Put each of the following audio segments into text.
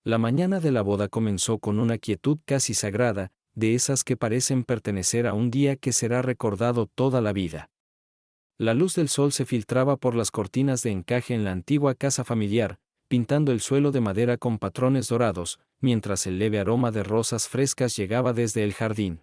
La mañana de la boda comenzó con una quietud casi sagrada, de esas que parecen pertenecer a un día que será recordado toda la vida. La luz del sol se filtraba por las cortinas de encaje en la antigua casa familiar, pintando el suelo de madera con patrones dorados, mientras el leve aroma de rosas frescas llegaba desde el jardín.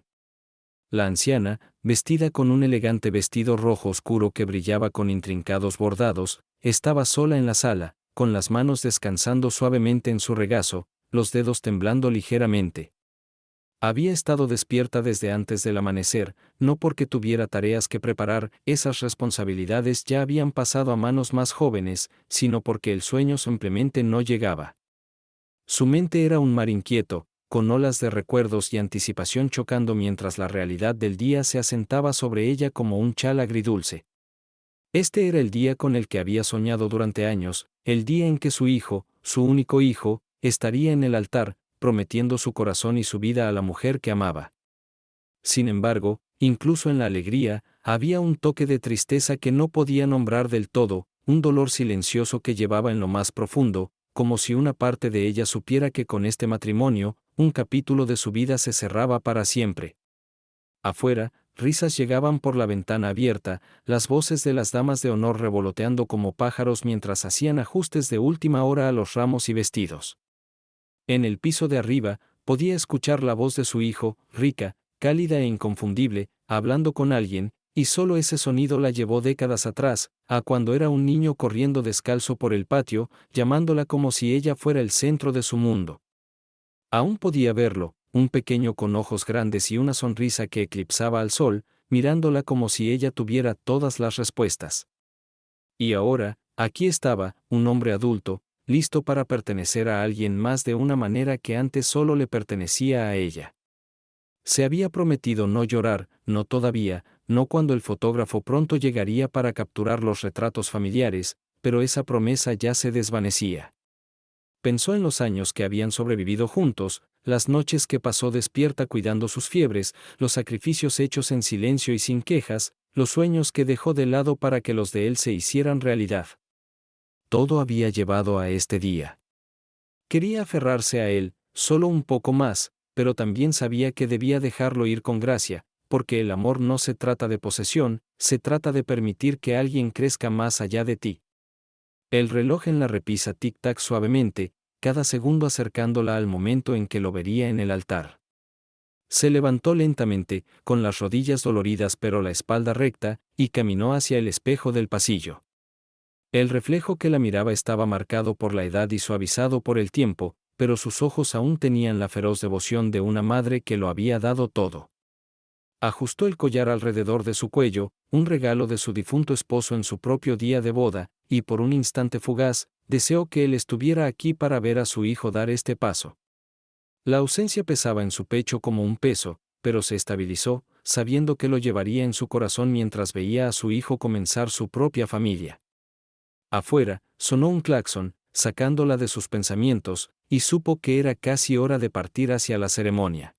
La anciana, vestida con un elegante vestido rojo oscuro que brillaba con intrincados bordados, estaba sola en la sala, con las manos descansando suavemente en su regazo, los dedos temblando ligeramente. Había estado despierta desde antes del amanecer, no porque tuviera tareas que preparar, esas responsabilidades ya habían pasado a manos más jóvenes, sino porque el sueño simplemente no llegaba. Su mente era un mar inquieto, con olas de recuerdos y anticipación chocando mientras la realidad del día se asentaba sobre ella como un chal agridulce. Este era el día con el que había soñado durante años, el día en que su hijo, su único hijo, estaría en el altar, prometiendo su corazón y su vida a la mujer que amaba. Sin embargo, incluso en la alegría, había un toque de tristeza que no podía nombrar del todo, un dolor silencioso que llevaba en lo más profundo, como si una parte de ella supiera que con este matrimonio, un capítulo de su vida se cerraba para siempre. Afuera, risas llegaban por la ventana abierta, las voces de las damas de honor revoloteando como pájaros mientras hacían ajustes de última hora a los ramos y vestidos. En el piso de arriba, podía escuchar la voz de su hijo, rica, cálida e inconfundible, hablando con alguien, y solo ese sonido la llevó décadas atrás, a cuando era un niño corriendo descalzo por el patio, llamándola como si ella fuera el centro de su mundo. Aún podía verlo, un pequeño con ojos grandes y una sonrisa que eclipsaba al sol, mirándola como si ella tuviera todas las respuestas. Y ahora, aquí estaba, un hombre adulto, listo para pertenecer a alguien más de una manera que antes solo le pertenecía a ella. Se había prometido no llorar, no todavía, no cuando el fotógrafo pronto llegaría para capturar los retratos familiares, pero esa promesa ya se desvanecía. Pensó en los años que habían sobrevivido juntos, las noches que pasó despierta cuidando sus fiebres, los sacrificios hechos en silencio y sin quejas, los sueños que dejó de lado para que los de él se hicieran realidad. Todo había llevado a este día. Quería aferrarse a él, solo un poco más, pero también sabía que debía dejarlo ir con gracia, porque el amor no se trata de posesión, se trata de permitir que alguien crezca más allá de ti. El reloj en la repisa tic-tac suavemente, cada segundo acercándola al momento en que lo vería en el altar. Se levantó lentamente, con las rodillas doloridas pero la espalda recta, y caminó hacia el espejo del pasillo. El reflejo que la miraba estaba marcado por la edad y suavizado por el tiempo, pero sus ojos aún tenían la feroz devoción de una madre que lo había dado todo. Ajustó el collar alrededor de su cuello, un regalo de su difunto esposo en su propio día de boda, y por un instante fugaz, deseó que él estuviera aquí para ver a su hijo dar este paso. La ausencia pesaba en su pecho como un peso, pero se estabilizó, sabiendo que lo llevaría en su corazón mientras veía a su hijo comenzar su propia familia. Afuera, sonó un claxon, sacándola de sus pensamientos, y supo que era casi hora de partir hacia la ceremonia.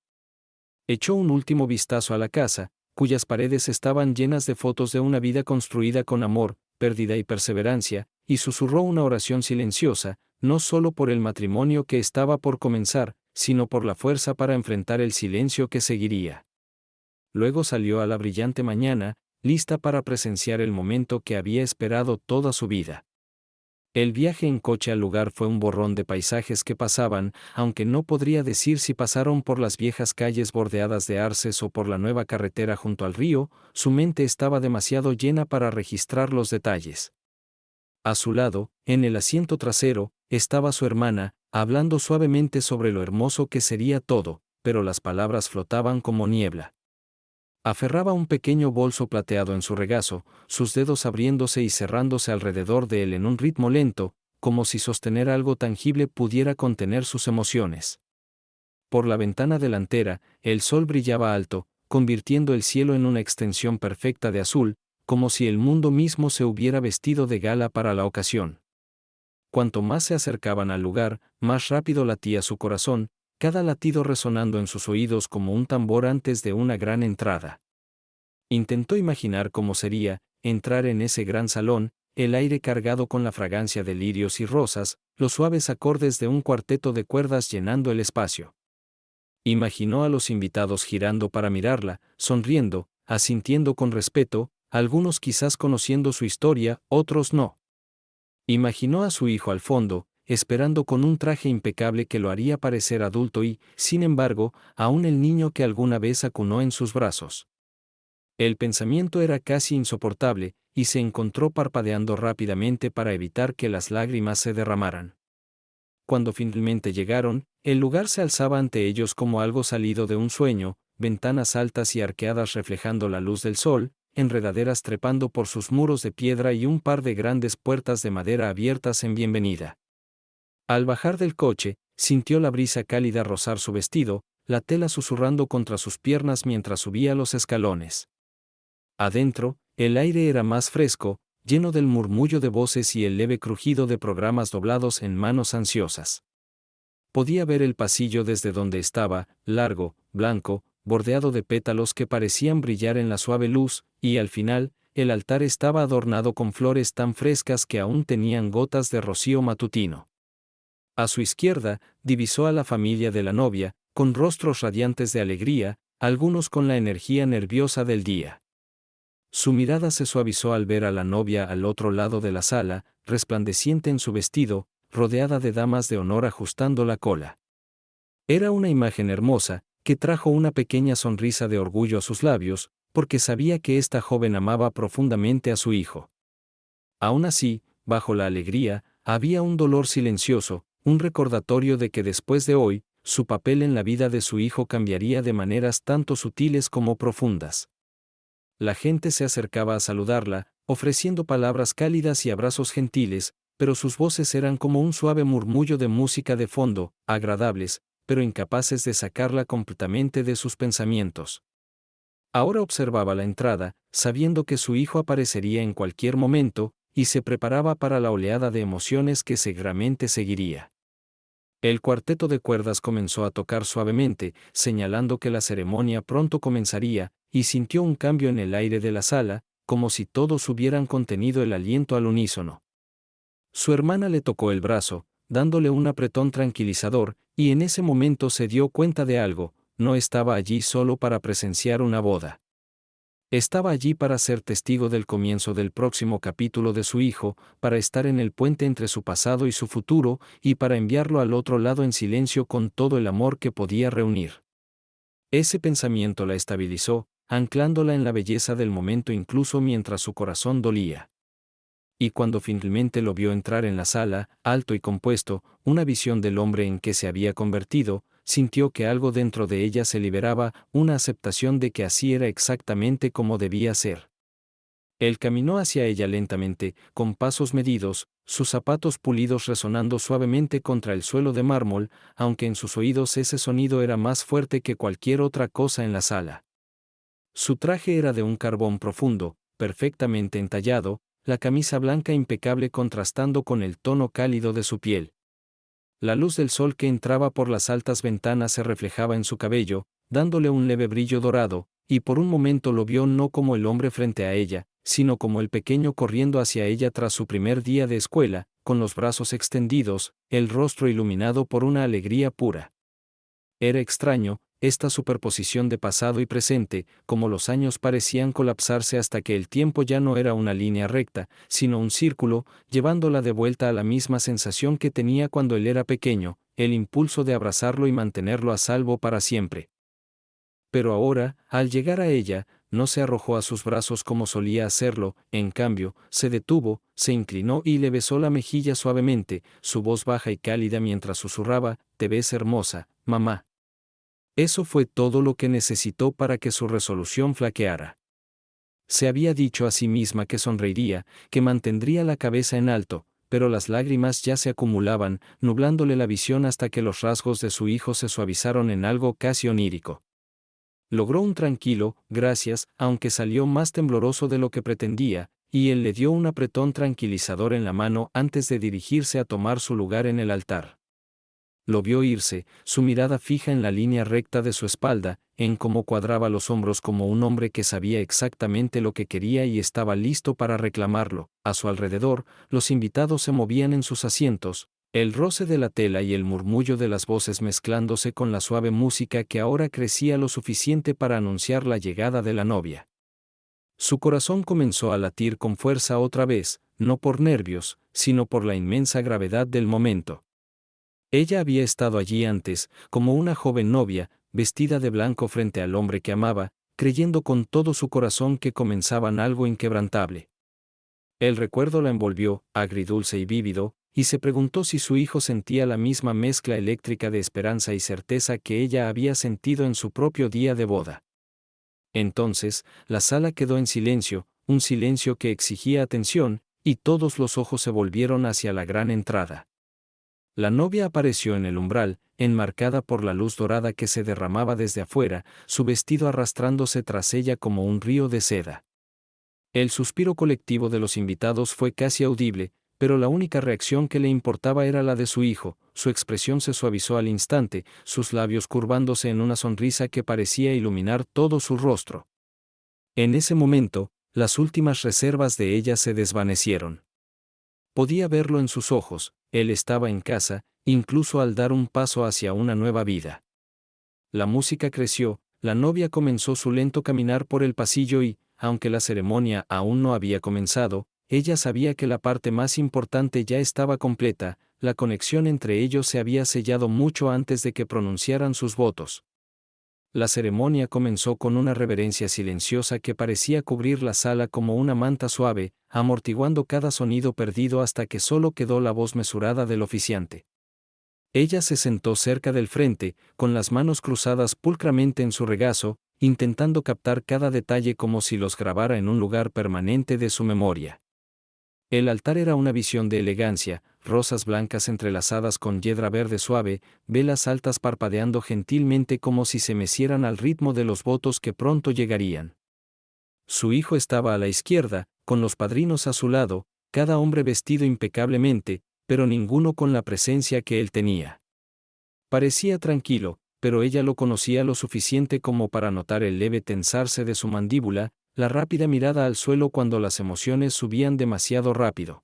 Echó un último vistazo a la casa, cuyas paredes estaban llenas de fotos de una vida construida con amor, pérdida y perseverancia, y susurró una oración silenciosa, no solo por el matrimonio que estaba por comenzar, sino por la fuerza para enfrentar el silencio que seguiría. Luego salió a la brillante mañana, lista para presenciar el momento que había esperado toda su vida. El viaje en coche al lugar fue un borrón de paisajes que pasaban, aunque no podría decir si pasaron por las viejas calles bordeadas de arces o por la nueva carretera junto al río, su mente estaba demasiado llena para registrar los detalles. A su lado, en el asiento trasero, estaba su hermana, hablando suavemente sobre lo hermoso que sería todo, pero las palabras flotaban como niebla. Aferraba un pequeño bolso plateado en su regazo, sus dedos abriéndose y cerrándose alrededor de él en un ritmo lento, como si sostener algo tangible pudiera contener sus emociones. Por la ventana delantera, el sol brillaba alto, convirtiendo el cielo en una extensión perfecta de azul, como si el mundo mismo se hubiera vestido de gala para la ocasión. Cuanto más se acercaban al lugar, más rápido latía su corazón, cada latido resonando en sus oídos como un tambor antes de una gran entrada. Intentó imaginar cómo sería, entrar en ese gran salón, el aire cargado con la fragancia de lirios y rosas, los suaves acordes de un cuarteto de cuerdas llenando el espacio. Imaginó a los invitados girando para mirarla, sonriendo, asintiendo con respeto, algunos quizás conociendo su historia, otros no. Imaginó a su hijo al fondo, esperando con un traje impecable que lo haría parecer adulto y, sin embargo, aún el niño que alguna vez acunó en sus brazos. El pensamiento era casi insoportable, y se encontró parpadeando rápidamente para evitar que las lágrimas se derramaran. Cuando finalmente llegaron, el lugar se alzaba ante ellos como algo salido de un sueño, ventanas altas y arqueadas reflejando la luz del sol, enredaderas trepando por sus muros de piedra y un par de grandes puertas de madera abiertas en bienvenida. Al bajar del coche, sintió la brisa cálida rozar su vestido, la tela susurrando contra sus piernas mientras subía los escalones. Adentro, el aire era más fresco, lleno del murmullo de voces y el leve crujido de programas doblados en manos ansiosas. Podía ver el pasillo desde donde estaba, largo, blanco, bordeado de pétalos que parecían brillar en la suave luz, y al final, el altar estaba adornado con flores tan frescas que aún tenían gotas de rocío matutino. A su izquierda, divisó a la familia de la novia, con rostros radiantes de alegría, algunos con la energía nerviosa del día. Su mirada se suavizó al ver a la novia al otro lado de la sala, resplandeciente en su vestido, rodeada de damas de honor ajustando la cola. Era una imagen hermosa, que trajo una pequeña sonrisa de orgullo a sus labios, porque sabía que esta joven amaba profundamente a su hijo. Aún así, bajo la alegría, había un dolor silencioso, un recordatorio de que después de hoy, su papel en la vida de su hijo cambiaría de maneras tanto sutiles como profundas. La gente se acercaba a saludarla, ofreciendo palabras cálidas y abrazos gentiles, pero sus voces eran como un suave murmullo de música de fondo, agradables, pero incapaces de sacarla completamente de sus pensamientos. Ahora observaba la entrada, sabiendo que su hijo aparecería en cualquier momento, y se preparaba para la oleada de emociones que seguramente seguiría. El cuarteto de cuerdas comenzó a tocar suavemente, señalando que la ceremonia pronto comenzaría, y sintió un cambio en el aire de la sala, como si todos hubieran contenido el aliento al unísono. Su hermana le tocó el brazo, dándole un apretón tranquilizador, y en ese momento se dio cuenta de algo: no estaba allí solo para presenciar una boda. Estaba allí para ser testigo del comienzo del próximo capítulo de su hijo, para estar en el puente entre su pasado y su futuro, y para enviarlo al otro lado en silencio con todo el amor que podía reunir. Ese pensamiento la estabilizó, anclándola en la belleza del momento incluso mientras su corazón dolía. Y cuando finalmente lo vio entrar en la sala, alto y compuesto, una visión del hombre en que se había convertido, sintió que algo dentro de ella se liberaba, una aceptación de que así era exactamente como debía ser. Él caminó hacia ella lentamente, con pasos medidos, sus zapatos pulidos resonando suavemente contra el suelo de mármol, aunque en sus oídos ese sonido era más fuerte que cualquier otra cosa en la sala. Su traje era de un carbón profundo, perfectamente entallado, la camisa blanca impecable contrastando con el tono cálido de su piel. La luz del sol que entraba por las altas ventanas se reflejaba en su cabello, dándole un leve brillo dorado, y por un momento lo vio no como el hombre frente a ella, sino como el pequeño corriendo hacia ella tras su primer día de escuela, con los brazos extendidos, el rostro iluminado por una alegría pura. Era extraño, esta superposición de pasado y presente, como los años parecían colapsarse hasta que el tiempo ya no era una línea recta, sino un círculo, llevándola de vuelta a la misma sensación que tenía cuando él era pequeño, el impulso de abrazarlo y mantenerlo a salvo para siempre. Pero ahora, al llegar a ella, no se arrojó a sus brazos como solía hacerlo, en cambio, se detuvo, se inclinó y le besó la mejilla suavemente, su voz baja y cálida mientras susurraba: «Te ves hermosa, mamá». Eso fue todo lo que necesitó para que su resolución flaqueara. Se había dicho a sí misma que sonreiría, que mantendría la cabeza en alto, pero las lágrimas ya se acumulaban, nublándole la visión hasta que los rasgos de su hijo se suavizaron en algo casi onírico. Logró un tranquilo «gracias», aunque salió más tembloroso de lo que pretendía, y él le dio un apretón tranquilizador en la mano antes de dirigirse a tomar su lugar en el altar. Lo vio irse, su mirada fija en la línea recta de su espalda, en cómo cuadraba los hombros como un hombre que sabía exactamente lo que quería y estaba listo para reclamarlo. A su alrededor, los invitados se movían en sus asientos, el roce de la tela y el murmullo de las voces mezclándose con la suave música que ahora crecía lo suficiente para anunciar la llegada de la novia. Su corazón comenzó a latir con fuerza otra vez, no por nervios, sino por la inmensa gravedad del momento. Ella había estado allí antes, como una joven novia, vestida de blanco frente al hombre que amaba, creyendo con todo su corazón que comenzaban algo inquebrantable. El recuerdo la envolvió, agridulce y vívido, y se preguntó si su hijo sentía la misma mezcla eléctrica de esperanza y certeza que ella había sentido en su propio día de boda. Entonces, la sala quedó en silencio, un silencio que exigía atención, y todos los ojos se volvieron hacia la gran entrada. La novia apareció en el umbral, enmarcada por la luz dorada que se derramaba desde afuera, su vestido arrastrándose tras ella como un río de seda. El suspiro colectivo de los invitados fue casi audible, pero la única reacción que le importaba era la de su hijo. Su expresión se suavizó al instante, sus labios curvándose en una sonrisa que parecía iluminar todo su rostro. En ese momento, las últimas reservas de ella se desvanecieron. Podía verlo en sus ojos, él estaba en casa, incluso al dar un paso hacia una nueva vida. La música creció, la novia comenzó su lento caminar por el pasillo y, aunque la ceremonia aún no había comenzado, ella sabía que la parte más importante ya estaba completa, la conexión entre ellos se había sellado mucho antes de que pronunciaran sus votos. La ceremonia comenzó con una reverencia silenciosa que parecía cubrir la sala como una manta suave, amortiguando cada sonido perdido hasta que solo quedó la voz mesurada del oficiante. Ella se sentó cerca del frente, con las manos cruzadas pulcramente en su regazo, intentando captar cada detalle como si los grabara en un lugar permanente de su memoria. El altar era una visión de elegancia, rosas blancas entrelazadas con hiedra verde suave, velas altas parpadeando gentilmente como si se mecieran al ritmo de los votos que pronto llegarían. Su hijo estaba a la izquierda, con los padrinos a su lado, cada hombre vestido impecablemente, pero ninguno con la presencia que él tenía. Parecía tranquilo, pero ella lo conocía lo suficiente como para notar el leve tensarse de su mandíbula, la rápida mirada al suelo cuando las emociones subían demasiado rápido.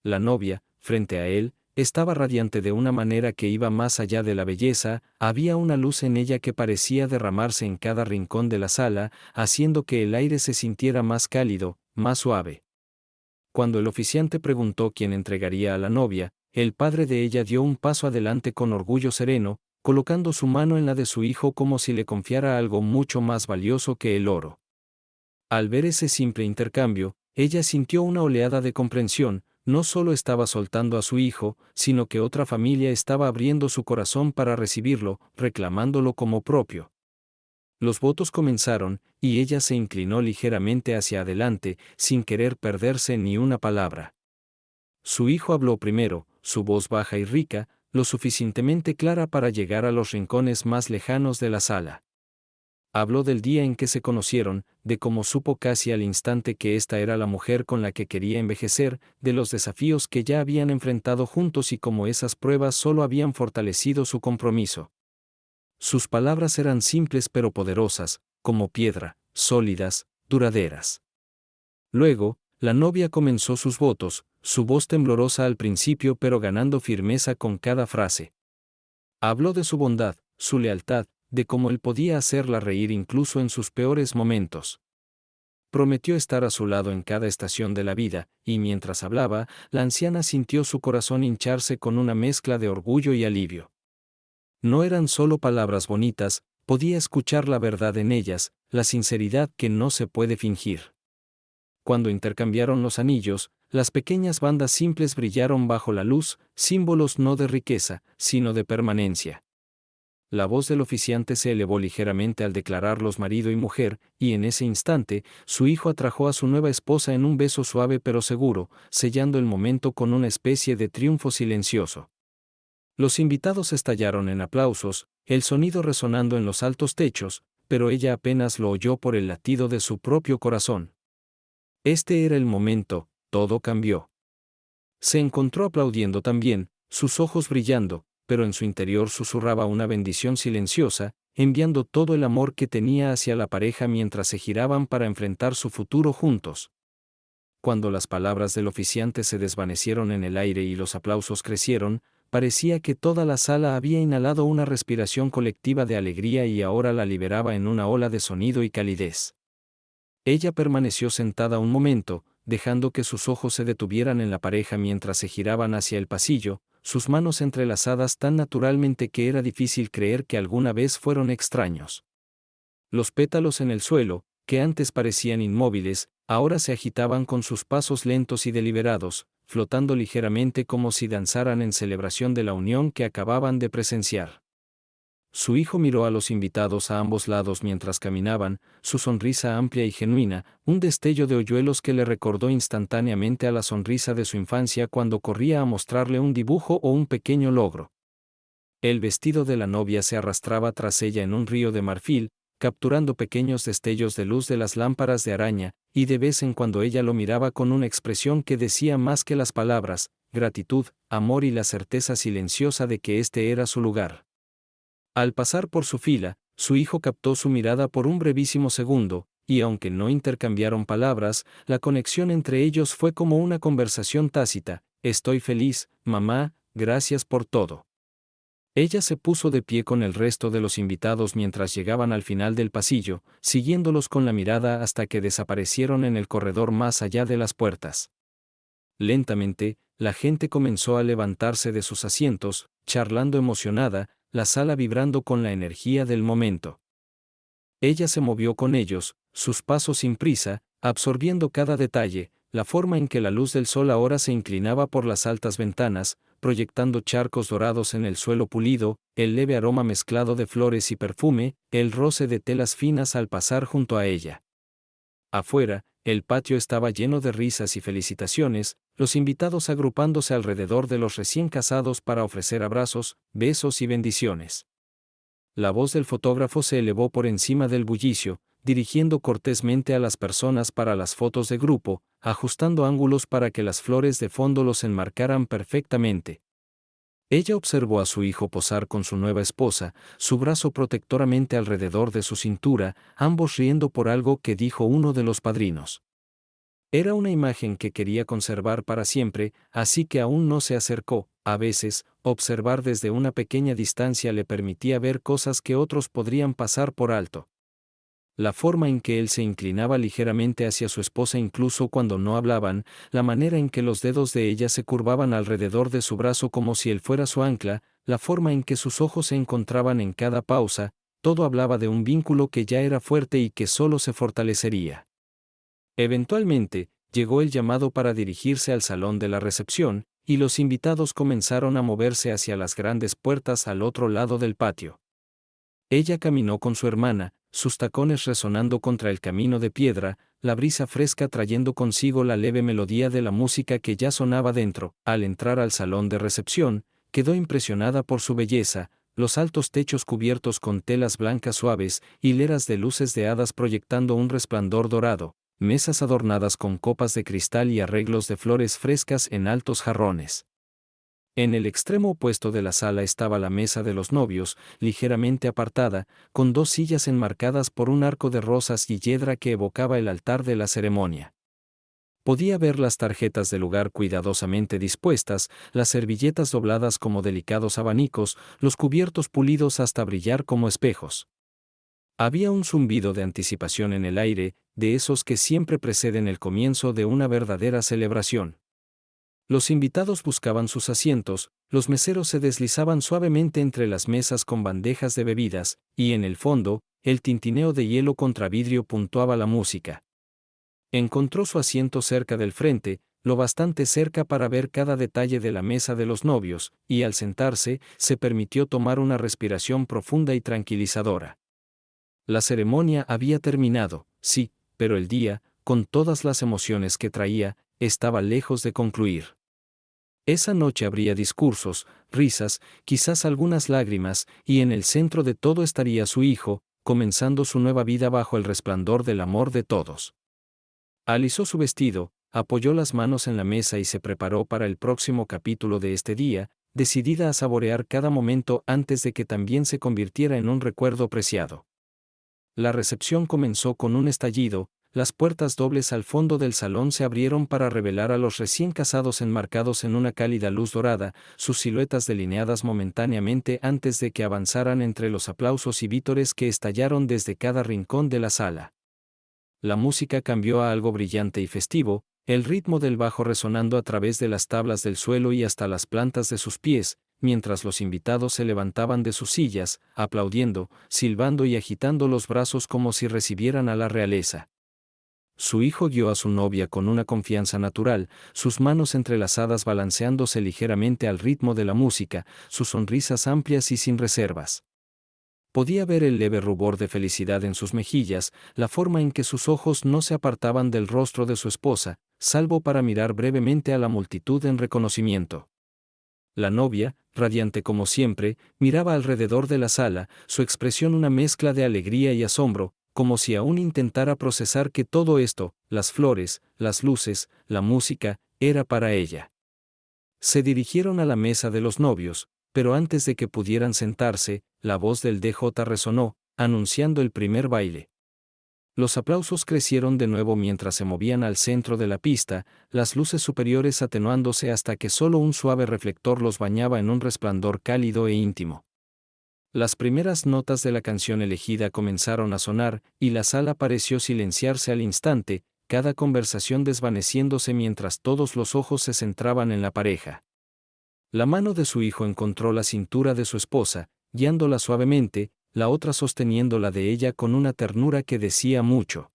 La novia, frente a él, estaba radiante de una manera que iba más allá de la belleza, había una luz en ella que parecía derramarse en cada rincón de la sala, haciendo que el aire se sintiera más cálido, más suave. Cuando el oficiante preguntó quién entregaría a la novia, el padre de ella dio un paso adelante con orgullo sereno, colocando su mano en la de su hijo como si le confiara algo mucho más valioso que el oro. Al ver ese simple intercambio, ella sintió una oleada de comprensión, no solo estaba soltando a su hijo, sino que otra familia estaba abriendo su corazón para recibirlo, reclamándolo como propio. Los votos comenzaron, y ella se inclinó ligeramente hacia adelante, sin querer perderse ni una palabra. Su hijo habló primero, su voz baja y rica, lo suficientemente clara para llegar a los rincones más lejanos de la sala. Habló del día en que se conocieron, de cómo supo casi al instante que esta era la mujer con la que quería envejecer, de los desafíos que ya habían enfrentado juntos y cómo esas pruebas solo habían fortalecido su compromiso. Sus palabras eran simples pero poderosas, como piedra, sólidas, duraderas. Luego, la novia comenzó sus votos, su voz temblorosa al principio pero ganando firmeza con cada frase. Habló de su bondad, su lealtad, de cómo él podía hacerla reír incluso en sus peores momentos. Prometió estar a su lado en cada estación de la vida, y mientras hablaba, la anciana sintió su corazón hincharse con una mezcla de orgullo y alivio. No eran solo palabras bonitas, podía escuchar la verdad en ellas, la sinceridad que no se puede fingir. Cuando intercambiaron los anillos, las pequeñas bandas simples brillaron bajo la luz, símbolos no de riqueza, sino de permanencia. La voz del oficiante se elevó ligeramente al declararlos marido y mujer, y en ese instante, su hijo atrajo a su nueva esposa en un beso suave pero seguro, sellando el momento con una especie de triunfo silencioso. Los invitados estallaron en aplausos, el sonido resonando en los altos techos, pero ella apenas lo oyó por el latido de su propio corazón. Este era el momento, todo cambió. Se encontró aplaudiendo también, sus ojos brillando, pero en su interior susurraba una bendición silenciosa, enviando todo el amor que tenía hacia la pareja mientras se giraban para enfrentar su futuro juntos. Cuando las palabras del oficiante se desvanecieron en el aire y los aplausos crecieron, parecía que toda la sala había inhalado una respiración colectiva de alegría y ahora la liberaba en una ola de sonido y calidez. Ella permaneció sentada un momento, dejando que sus ojos se detuvieran en la pareja mientras se giraban hacia el pasillo, sus manos entrelazadas tan naturalmente que era difícil creer que alguna vez fueron extraños. Los pétalos en el suelo, que antes parecían inmóviles, ahora se agitaban con sus pasos lentos y deliberados, flotando ligeramente como si danzaran en celebración de la unión que acababan de presenciar. Su hijo miró a los invitados a ambos lados mientras caminaban, su sonrisa amplia y genuina, un destello de hoyuelos que le recordó instantáneamente a la sonrisa de su infancia cuando corría a mostrarle un dibujo o un pequeño logro. El vestido de la novia se arrastraba tras ella en un río de marfil, capturando pequeños destellos de luz de las lámparas de araña, y de vez en cuando ella lo miraba con una expresión que decía más que las palabras, gratitud, amor y la certeza silenciosa de que este era su lugar. Al pasar por su fila, su hijo captó su mirada por un brevísimo segundo, y aunque no intercambiaron palabras, la conexión entre ellos fue como una conversación tácita. Estoy feliz, mamá, gracias por todo. Ella se puso de pie con el resto de los invitados mientras llegaban al final del pasillo, siguiéndolos con la mirada hasta que desaparecieron en el corredor más allá de las puertas. Lentamente, la gente comenzó a levantarse de sus asientos, charlando emocionada, la sala vibrando con la energía del momento. Ella se movió con ellos, sus pasos sin prisa, absorbiendo cada detalle, la forma en que la luz del sol ahora se inclinaba por las altas ventanas, proyectando charcos dorados en el suelo pulido, el leve aroma mezclado de flores y perfume, el roce de telas finas al pasar junto a ella. Afuera, el patio estaba lleno de risas y felicitaciones, los invitados agrupándose alrededor de los recién casados para ofrecer abrazos, besos y bendiciones. La voz del fotógrafo se elevó por encima del bullicio, dirigiendo cortésmente a las personas para las fotos de grupo, ajustando ángulos para que las flores de fondo los enmarcaran perfectamente. Ella observó a su hijo posar con su nueva esposa, su brazo protectoramente alrededor de su cintura, ambos riendo por algo que dijo uno de los padrinos. Era una imagen que quería conservar para siempre, así que aún no se acercó. A veces, observar desde una pequeña distancia le permitía ver cosas que otros podrían pasar por alto. La forma en que él se inclinaba ligeramente hacia su esposa incluso cuando no hablaban, la manera en que los dedos de ella se curvaban alrededor de su brazo como si él fuera su ancla, la forma en que sus ojos se encontraban en cada pausa, todo hablaba de un vínculo que ya era fuerte y que solo se fortalecería. Eventualmente, llegó el llamado para dirigirse al salón de la recepción, y los invitados comenzaron a moverse hacia las grandes puertas al otro lado del patio. Ella caminó con su hermana, sus tacones resonando contra el camino de piedra, la brisa fresca trayendo consigo la leve melodía de la música que ya sonaba dentro. Al entrar al salón de recepción, quedó impresionada por su belleza, los altos techos cubiertos con telas blancas suaves, hileras de luces de hadas proyectando un resplandor dorado, mesas adornadas con copas de cristal y arreglos de flores frescas en altos jarrones. En el extremo opuesto de la sala estaba la mesa de los novios, ligeramente apartada, con dos sillas enmarcadas por un arco de rosas y hiedra que evocaba el altar de la ceremonia. Podía ver las tarjetas del lugar cuidadosamente dispuestas, las servilletas dobladas como delicados abanicos, los cubiertos pulidos hasta brillar como espejos. Había un zumbido de anticipación en el aire, de esos que siempre preceden el comienzo de una verdadera celebración. Los invitados buscaban sus asientos, los meseros se deslizaban suavemente entre las mesas con bandejas de bebidas, y en el fondo, el tintineo de hielo contra vidrio puntuaba la música. Encontró su asiento cerca del frente, lo bastante cerca para ver cada detalle de la mesa de los novios, y al sentarse, se permitió tomar una respiración profunda y tranquilizadora. La ceremonia había terminado, sí, pero el día, con todas las emociones que traía, estaba lejos de concluir. Esa noche habría discursos, risas, quizás algunas lágrimas, y en el centro de todo estaría su hijo, comenzando su nueva vida bajo el resplandor del amor de todos. Alisó su vestido, apoyó las manos en la mesa y se preparó para el próximo capítulo de este día, decidida a saborear cada momento antes de que también se convirtiera en un recuerdo preciado. La recepción comenzó con un estallido, las puertas dobles al fondo del salón se abrieron para revelar a los recién casados enmarcados en una cálida luz dorada, sus siluetas delineadas momentáneamente antes de que avanzaran entre los aplausos y vítores que estallaron desde cada rincón de la sala. La música cambió a algo brillante y festivo, el ritmo del bajo resonando a través de las tablas del suelo y hasta las plantas de sus pies, mientras los invitados se levantaban de sus sillas, aplaudiendo, silbando y agitando los brazos como si recibieran a la realeza. Su hijo guió a su novia con una confianza natural, sus manos entrelazadas balanceándose ligeramente al ritmo de la música, sus sonrisas amplias y sin reservas. Podía ver el leve rubor de felicidad en sus mejillas, la forma en que sus ojos no se apartaban del rostro de su esposa, salvo para mirar brevemente a la multitud en reconocimiento. La novia, radiante como siempre, miraba alrededor de la sala, su expresión una mezcla de alegría y asombro, como si aún intentara procesar que todo esto, las flores, las luces, la música, era para ella. Se dirigieron a la mesa de los novios, pero antes de que pudieran sentarse, la voz del DJ resonó, anunciando el primer baile. Los aplausos crecieron de nuevo mientras se movían al centro de la pista, las luces superiores atenuándose hasta que solo un suave reflector los bañaba en un resplandor cálido e íntimo. Las primeras notas de la canción elegida comenzaron a sonar, y la sala pareció silenciarse al instante, cada conversación desvaneciéndose mientras todos los ojos se centraban en la pareja. La mano de su hijo encontró la cintura de su esposa, guiándola suavemente, la otra sosteniendo la de ella con una ternura que decía mucho.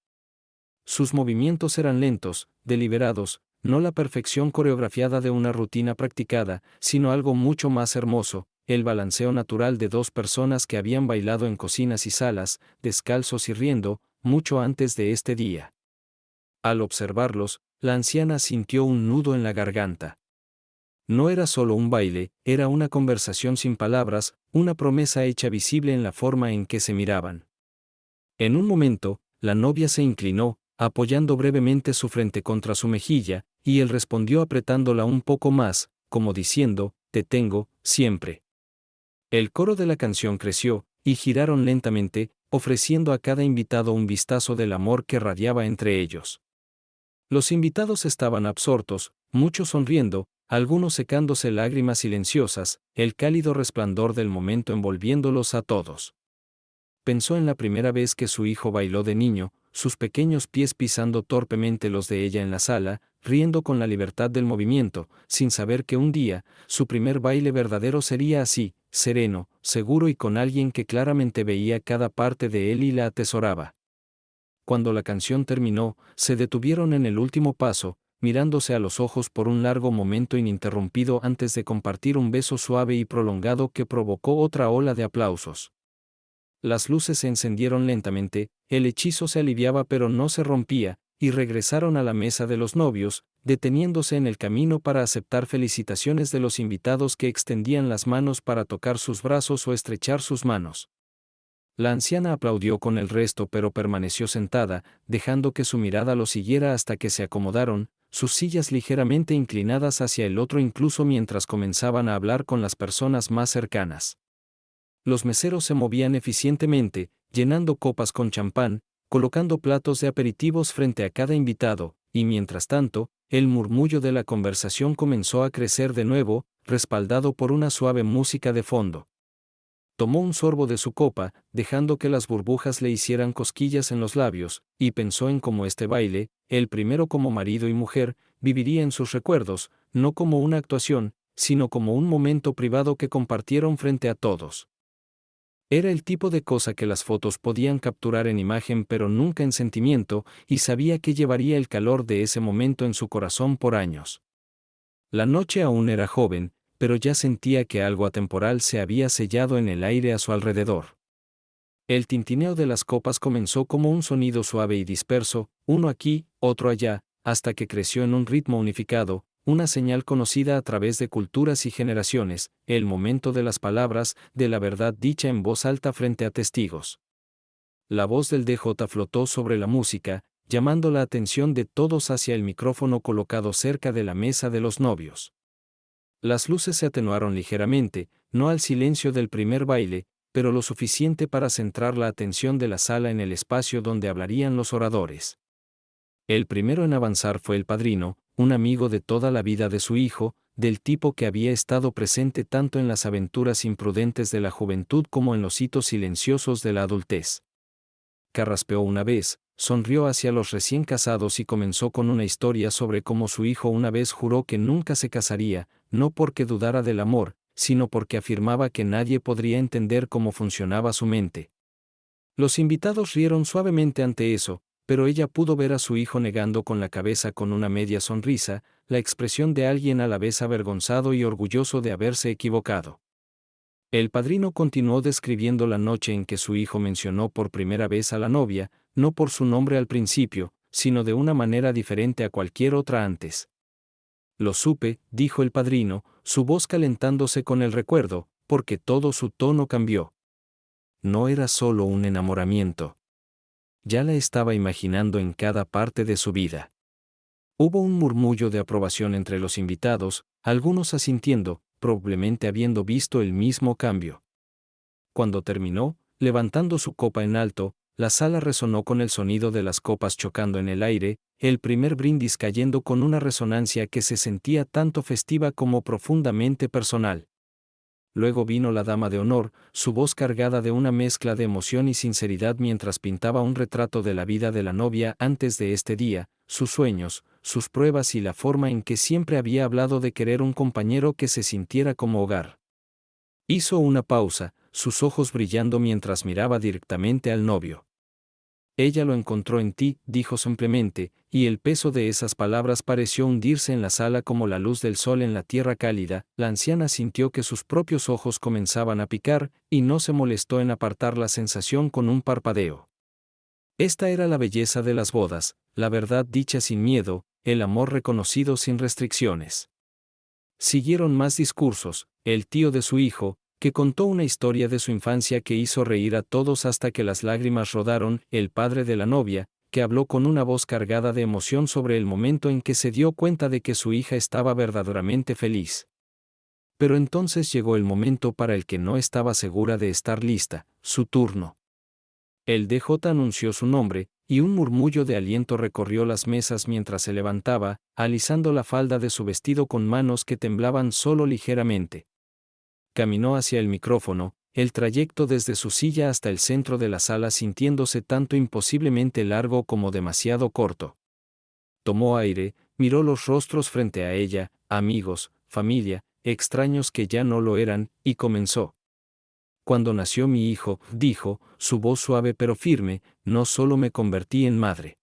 Sus movimientos eran lentos, deliberados, no la perfección coreografiada de una rutina practicada, sino algo mucho más hermoso, el balanceo natural de dos personas que habían bailado en cocinas y salas, descalzos y riendo, mucho antes de este día. Al observarlos, la anciana sintió un nudo en la garganta. No era solo un baile, era una conversación sin palabras, una promesa hecha visible en la forma en que se miraban. En un momento, la novia se inclinó, apoyando brevemente su frente contra su mejilla, y él respondió apretándola un poco más, como diciendo, «Te tengo, siempre». El coro de la canción creció, y giraron lentamente, ofreciendo a cada invitado un vistazo del amor que radiaba entre ellos. Los invitados estaban absortos, muchos sonriendo, algunos secándose lágrimas silenciosas, el cálido resplandor del momento envolviéndolos a todos. Pensó en la primera vez que su hijo bailó de niño, sus pequeños pies pisando torpemente los de ella en la sala, riendo con la libertad del movimiento, sin saber que un día, su primer baile verdadero sería así, sereno, seguro y con alguien que claramente veía cada parte de él y la atesoraba. Cuando la canción terminó, se detuvieron en el último paso, mirándose a los ojos por un largo momento ininterrumpido antes de compartir un beso suave y prolongado que provocó otra ola de aplausos. Las luces se encendieron lentamente, el hechizo se aliviaba pero no se rompía, y regresaron a la mesa de los novios, deteniéndose en el camino para aceptar felicitaciones de los invitados que extendían las manos para tocar sus brazos o estrechar sus manos. La anciana aplaudió con el resto pero permaneció sentada, dejando que su mirada lo siguiera hasta que se acomodaron, sus sillas ligeramente inclinadas hacia el otro incluso mientras comenzaban a hablar con las personas más cercanas. Los meseros se movían eficientemente, llenando copas con champán, colocando platos de aperitivos frente a cada invitado, y mientras tanto, el murmullo de la conversación comenzó a crecer de nuevo, respaldado por una suave música de fondo. Tomó un sorbo de su copa, dejando que las burbujas le hicieran cosquillas en los labios, y pensó en cómo este baile, el primero como marido y mujer, viviría en sus recuerdos, no como una actuación, sino como un momento privado que compartieron frente a todos. Era el tipo de cosa que las fotos podían capturar en imagen pero nunca en sentimiento, y sabía que llevaría el calor de ese momento en su corazón por años. La noche aún era joven, pero ya sentía que algo atemporal se había sellado en el aire a su alrededor. El tintineo de las copas comenzó como un sonido suave y disperso, uno aquí, otro allá, hasta que creció en un ritmo unificado, una señal conocida a través de culturas y generaciones, el momento de las palabras, de la verdad dicha en voz alta frente a testigos. La voz del DJ flotó sobre la música, llamando la atención de todos hacia el micrófono colocado cerca de la mesa de los novios. Las luces se atenuaron ligeramente, no al silencio del primer baile, pero lo suficiente para centrar la atención de la sala en el espacio donde hablarían los oradores. El primero en avanzar fue el padrino, un amigo de toda la vida de su hijo, del tipo que había estado presente tanto en las aventuras imprudentes de la juventud como en los hitos silenciosos de la adultez. Carraspeó una vez, sonrió hacia los recién casados y comenzó con una historia sobre cómo su hijo una vez juró que nunca se casaría, no porque dudara del amor, sino porque afirmaba que nadie podría entender cómo funcionaba su mente. Los invitados rieron suavemente ante eso, pero ella pudo ver a su hijo negando con la cabeza con una media sonrisa, la expresión de alguien a la vez avergonzado y orgulloso de haberse equivocado. El padrino continuó describiendo la noche en que su hijo mencionó por primera vez a la novia, no por su nombre al principio, sino de una manera diferente a cualquier otra antes. Lo supe, dijo el padrino, su voz calentándose con el recuerdo, porque todo su tono cambió. No era solo un enamoramiento. Ya la estaba imaginando en cada parte de su vida. Hubo un murmullo de aprobación entre los invitados, algunos asintiendo, probablemente habiendo visto el mismo cambio. Cuando terminó, levantando su copa en alto, la sala resonó con el sonido de las copas chocando en el aire, el primer brindis cayendo con una resonancia que se sentía tanto festiva como profundamente personal. Luego vino la dama de honor, su voz cargada de una mezcla de emoción y sinceridad mientras pintaba un retrato de la vida de la novia antes de este día, sus sueños, sus pruebas y la forma en que siempre había hablado de querer un compañero que se sintiera como hogar. Hizo una pausa, sus ojos brillando mientras miraba directamente al novio. Ella lo encontró en ti, dijo simplemente, y el peso de esas palabras pareció hundirse en la sala como la luz del sol en la tierra cálida. La anciana sintió que sus propios ojos comenzaban a picar, y no se molestó en apartar la sensación con un parpadeo. Esta era la belleza de las bodas, la verdad dicha sin miedo, el amor reconocido sin restricciones. Siguieron más discursos, el tío de su hijo, que contó una historia de su infancia que hizo reír a todos hasta que las lágrimas rodaron, el padre de la novia, que habló con una voz cargada de emoción sobre el momento en que se dio cuenta de que su hija estaba verdaderamente feliz. Pero entonces llegó el momento para el que no estaba segura de estar lista, su turno. El DJ anunció su nombre, y un murmullo de aliento recorrió las mesas mientras se levantaba, alisando la falda de su vestido con manos que temblaban solo ligeramente. Caminó hacia el micrófono, el trayecto desde su silla hasta el centro de la sala sintiéndose tanto imposiblemente largo como demasiado corto. Tomó aire, miró los rostros frente a ella, amigos, familia, extraños que ya no lo eran, y comenzó. Cuando nació mi hijo, dijo, su voz suave pero firme, no solo me convertí en madre.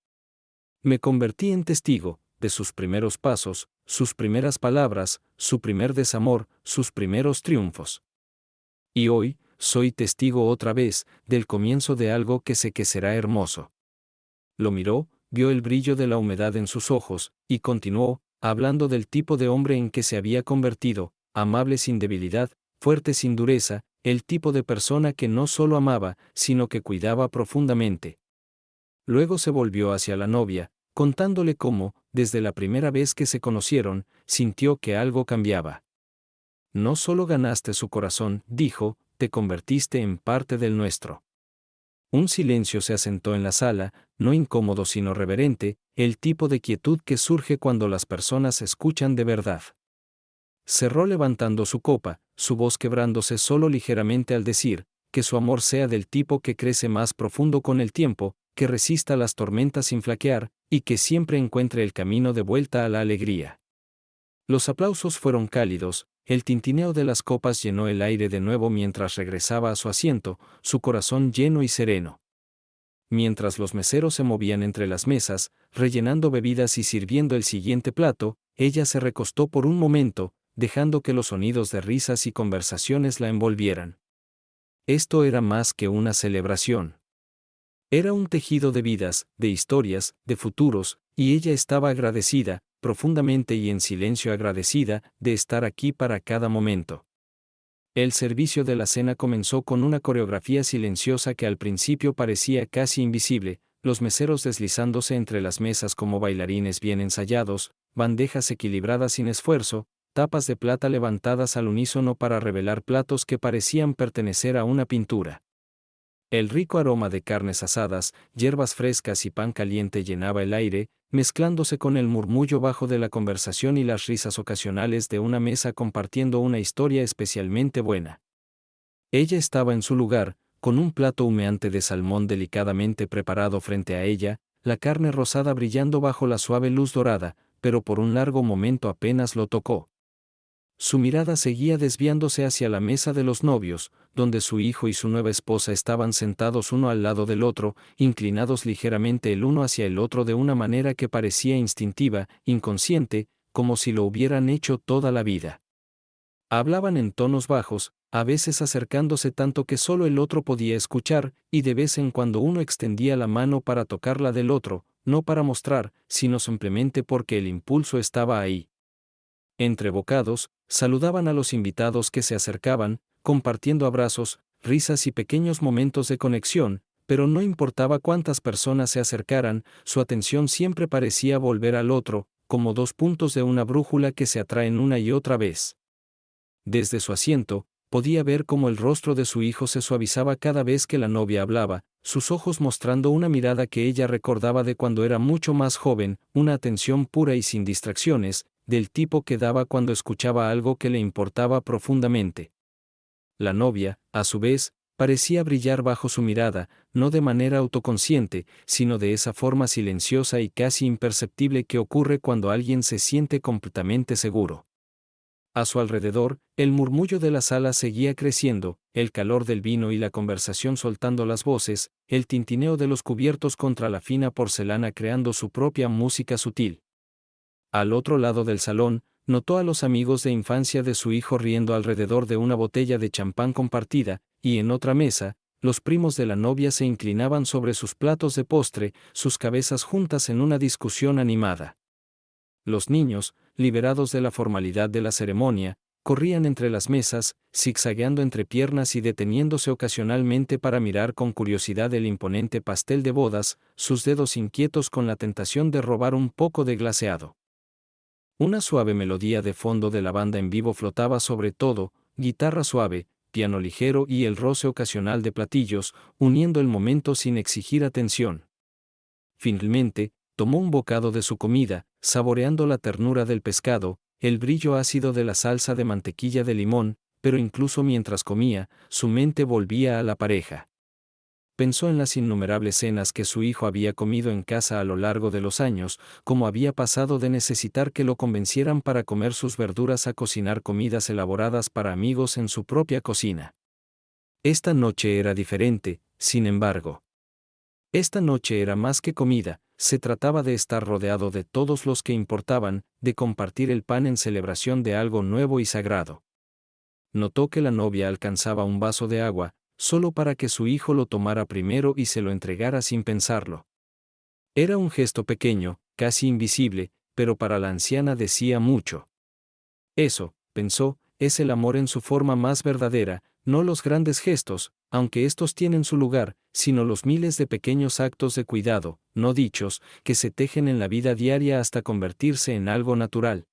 Me convertí en testigo de sus primeros pasos, sus primeras palabras, su primer desamor, sus primeros triunfos. Y hoy, soy testigo otra vez, del comienzo de algo que sé que será hermoso. Lo miró, vio el brillo de la humedad en sus ojos, y continuó, hablando del tipo de hombre en que se había convertido, amable sin debilidad, fuerte sin dureza, el tipo de persona que no solo amaba, sino que cuidaba profundamente. Luego se volvió hacia la novia, contándole cómo, desde la primera vez que se conocieron, sintió que algo cambiaba. No solo ganaste su corazón, dijo, te convertiste en parte del nuestro. Un silencio se asentó en la sala, no incómodo sino reverente, el tipo de quietud que surge cuando las personas escuchan de verdad. Cerró levantando su copa, su voz quebrándose solo ligeramente al decir, que su amor sea del tipo que crece más profundo con el tiempo, que resista las tormentas sin flaquear, y que siempre encuentre el camino de vuelta a la alegría. Los aplausos fueron cálidos, el tintineo de las copas llenó el aire de nuevo mientras regresaba a su asiento, su corazón lleno y sereno. Mientras los meseros se movían entre las mesas, rellenando bebidas y sirviendo el siguiente plato, ella se recostó por un momento, dejando que los sonidos de risas y conversaciones la envolvieran. Esto era más que una celebración. Era un tejido de vidas, de historias, de futuros, y ella estaba agradecida, profundamente y en silencio agradecida, de estar aquí para cada momento. El servicio de la cena comenzó con una coreografía silenciosa que al principio parecía casi invisible, los meseros deslizándose entre las mesas como bailarines bien ensayados, bandejas equilibradas sin esfuerzo, tapas de plata levantadas al unísono para revelar platos que parecían pertenecer a una pintura. El rico aroma de carnes asadas, hierbas frescas y pan caliente llenaba el aire, mezclándose con el murmullo bajo de la conversación y las risas ocasionales de una mesa compartiendo una historia especialmente buena. Ella estaba en su lugar, con un plato humeante de salmón delicadamente preparado frente a ella, la carne rosada brillando bajo la suave luz dorada, pero por un largo momento apenas lo tocó. Su mirada seguía desviándose hacia la mesa de los novios, donde su hijo y su nueva esposa estaban sentados uno al lado del otro, inclinados ligeramente el uno hacia el otro de una manera que parecía instintiva, inconsciente, como si lo hubieran hecho toda la vida. Hablaban en tonos bajos, a veces acercándose tanto que solo el otro podía escuchar, y de vez en cuando uno extendía la mano para tocar la del otro, no para mostrar, sino simplemente porque el impulso estaba ahí. Entre bocados, saludaban a los invitados que se acercaban, compartiendo abrazos, risas y pequeños momentos de conexión, pero no importaba cuántas personas se acercaran, su atención siempre parecía volver al otro, como dos puntos de una brújula que se atraen una y otra vez. Desde su asiento, podía ver cómo el rostro de su hijo se suavizaba cada vez que la novia hablaba, sus ojos mostrando una mirada que ella recordaba de cuando era mucho más joven, una atención pura y sin distracciones, del tipo que daba cuando escuchaba algo que le importaba profundamente. La novia, a su vez, parecía brillar bajo su mirada, no de manera autoconsciente, sino de esa forma silenciosa y casi imperceptible que ocurre cuando alguien se siente completamente seguro. A su alrededor, el murmullo de la sala seguía creciendo, el calor del vino y la conversación soltando las voces, el tintineo de los cubiertos contra la fina porcelana creando su propia música sutil. Al otro lado del salón, notó a los amigos de infancia de su hijo riendo alrededor de una botella de champán compartida, y en otra mesa, los primos de la novia se inclinaban sobre sus platos de postre, sus cabezas juntas en una discusión animada. Los niños, liberados de la formalidad de la ceremonia, corrían entre las mesas, zigzagueando entre piernas y deteniéndose ocasionalmente para mirar con curiosidad el imponente pastel de bodas, sus dedos inquietos con la tentación de robar un poco de glaseado. Una suave melodía de fondo de la banda en vivo flotaba sobre todo, guitarra suave, piano ligero y el roce ocasional de platillos, uniendo el momento sin exigir atención. Finalmente, tomó un bocado de su comida, saboreando la ternura del pescado, el brillo ácido de la salsa de mantequilla de limón, pero incluso mientras comía, su mente volvía a la pareja. Pensó en las innumerables cenas que su hijo había comido en casa a lo largo de los años, cómo había pasado de necesitar que lo convencieran para comer sus verduras a cocinar comidas elaboradas para amigos en su propia cocina. Esta noche era diferente, sin embargo. Esta noche era más que comida, se trataba de estar rodeado de todos los que importaban, de compartir el pan en celebración de algo nuevo y sagrado. Notó que la novia alcanzaba un vaso de agua, solo para que su hijo lo tomara primero y se lo entregara sin pensarlo. Era un gesto pequeño, casi invisible, pero para la anciana decía mucho. Eso, pensó, es el amor en su forma más verdadera, no los grandes gestos, aunque estos tienen su lugar, sino los miles de pequeños actos de cuidado, no dichos, que se tejen en la vida diaria hasta convertirse en algo natural.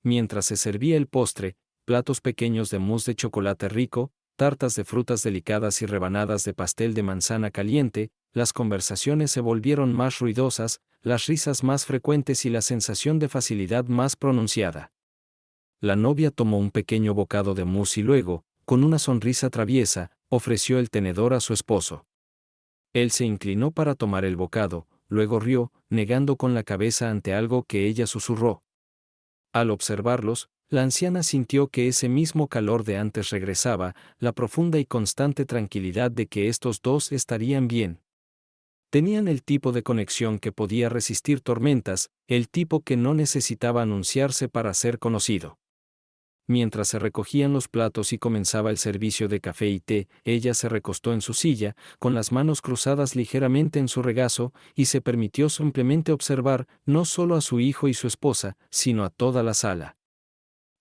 Mientras se servía el postre, platos pequeños de mousse de chocolate rico, tartas de frutas delicadas y rebanadas de pastel de manzana caliente, las conversaciones se volvieron más ruidosas, las risas más frecuentes y la sensación de facilidad más pronunciada. La novia tomó un pequeño bocado de mousse y luego, con una sonrisa traviesa, ofreció el tenedor a su esposo. Él se inclinó para tomar el bocado, luego rió, negando con la cabeza ante algo que ella susurró. Al observarlos, la anciana sintió que ese mismo calor de antes regresaba, la profunda y constante tranquilidad de que estos dos estarían bien. Tenían el tipo de conexión que podía resistir tormentas, el tipo que no necesitaba anunciarse para ser conocido. Mientras se recogían los platos y comenzaba el servicio de café y té, ella se recostó en su silla, con las manos cruzadas ligeramente en su regazo, y se permitió simplemente observar, no solo a su hijo y su esposa, sino a toda la sala.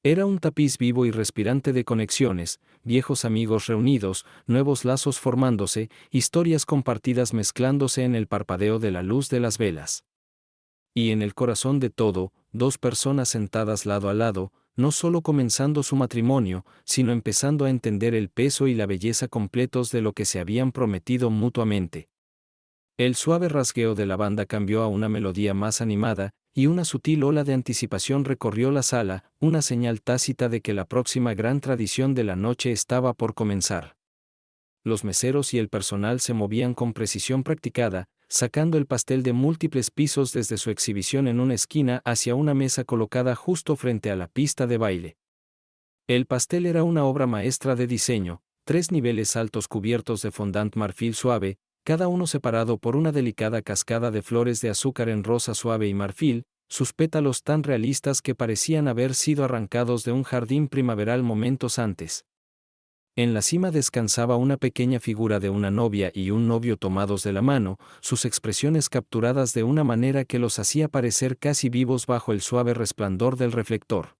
Era un tapiz vivo y respirante de conexiones, viejos amigos reunidos, nuevos lazos formándose, historias compartidas mezclándose en el parpadeo de la luz de las velas. Y en el corazón de todo, dos personas sentadas lado a lado, no solo comenzando su matrimonio, sino empezando a entender el peso y la belleza completos de lo que se habían prometido mutuamente. El suave rasgueo de la banda cambió a una melodía más animada, y una sutil ola de anticipación recorrió la sala, una señal tácita de que la próxima gran tradición de la noche estaba por comenzar. Los meseros y el personal se movían con precisión practicada, sacando el pastel de múltiples pisos desde su exhibición en una esquina hacia una mesa colocada justo frente a la pista de baile. El pastel era una obra maestra de diseño, 3 niveles altos cubiertos de fondant marfil suave, cada uno separado por una delicada cascada de flores de azúcar en rosa suave y marfil, sus pétalos tan realistas que parecían haber sido arrancados de un jardín primaveral momentos antes. En la cima descansaba una pequeña figura de una novia y un novio tomados de la mano, sus expresiones capturadas de una manera que los hacía parecer casi vivos bajo el suave resplandor del reflector.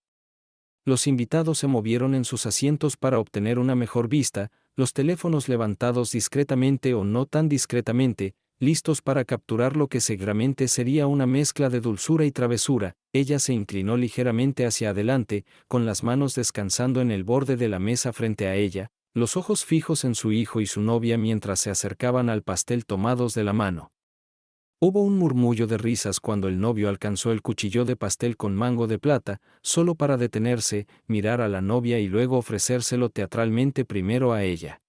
Los invitados se movieron en sus asientos para obtener una mejor vista, los teléfonos levantados discretamente o no tan discretamente, listos para capturar lo que seguramente sería una mezcla de dulzura y travesura. Ella se inclinó ligeramente hacia adelante, con las manos descansando en el borde de la mesa frente a ella, los ojos fijos en su hijo y su novia mientras se acercaban al pastel tomados de la mano. Hubo un murmullo de risas cuando el novio alcanzó el cuchillo de pastel con mango de plata, solo para detenerse, mirar a la novia y luego ofrecérselo teatralmente primero a ella.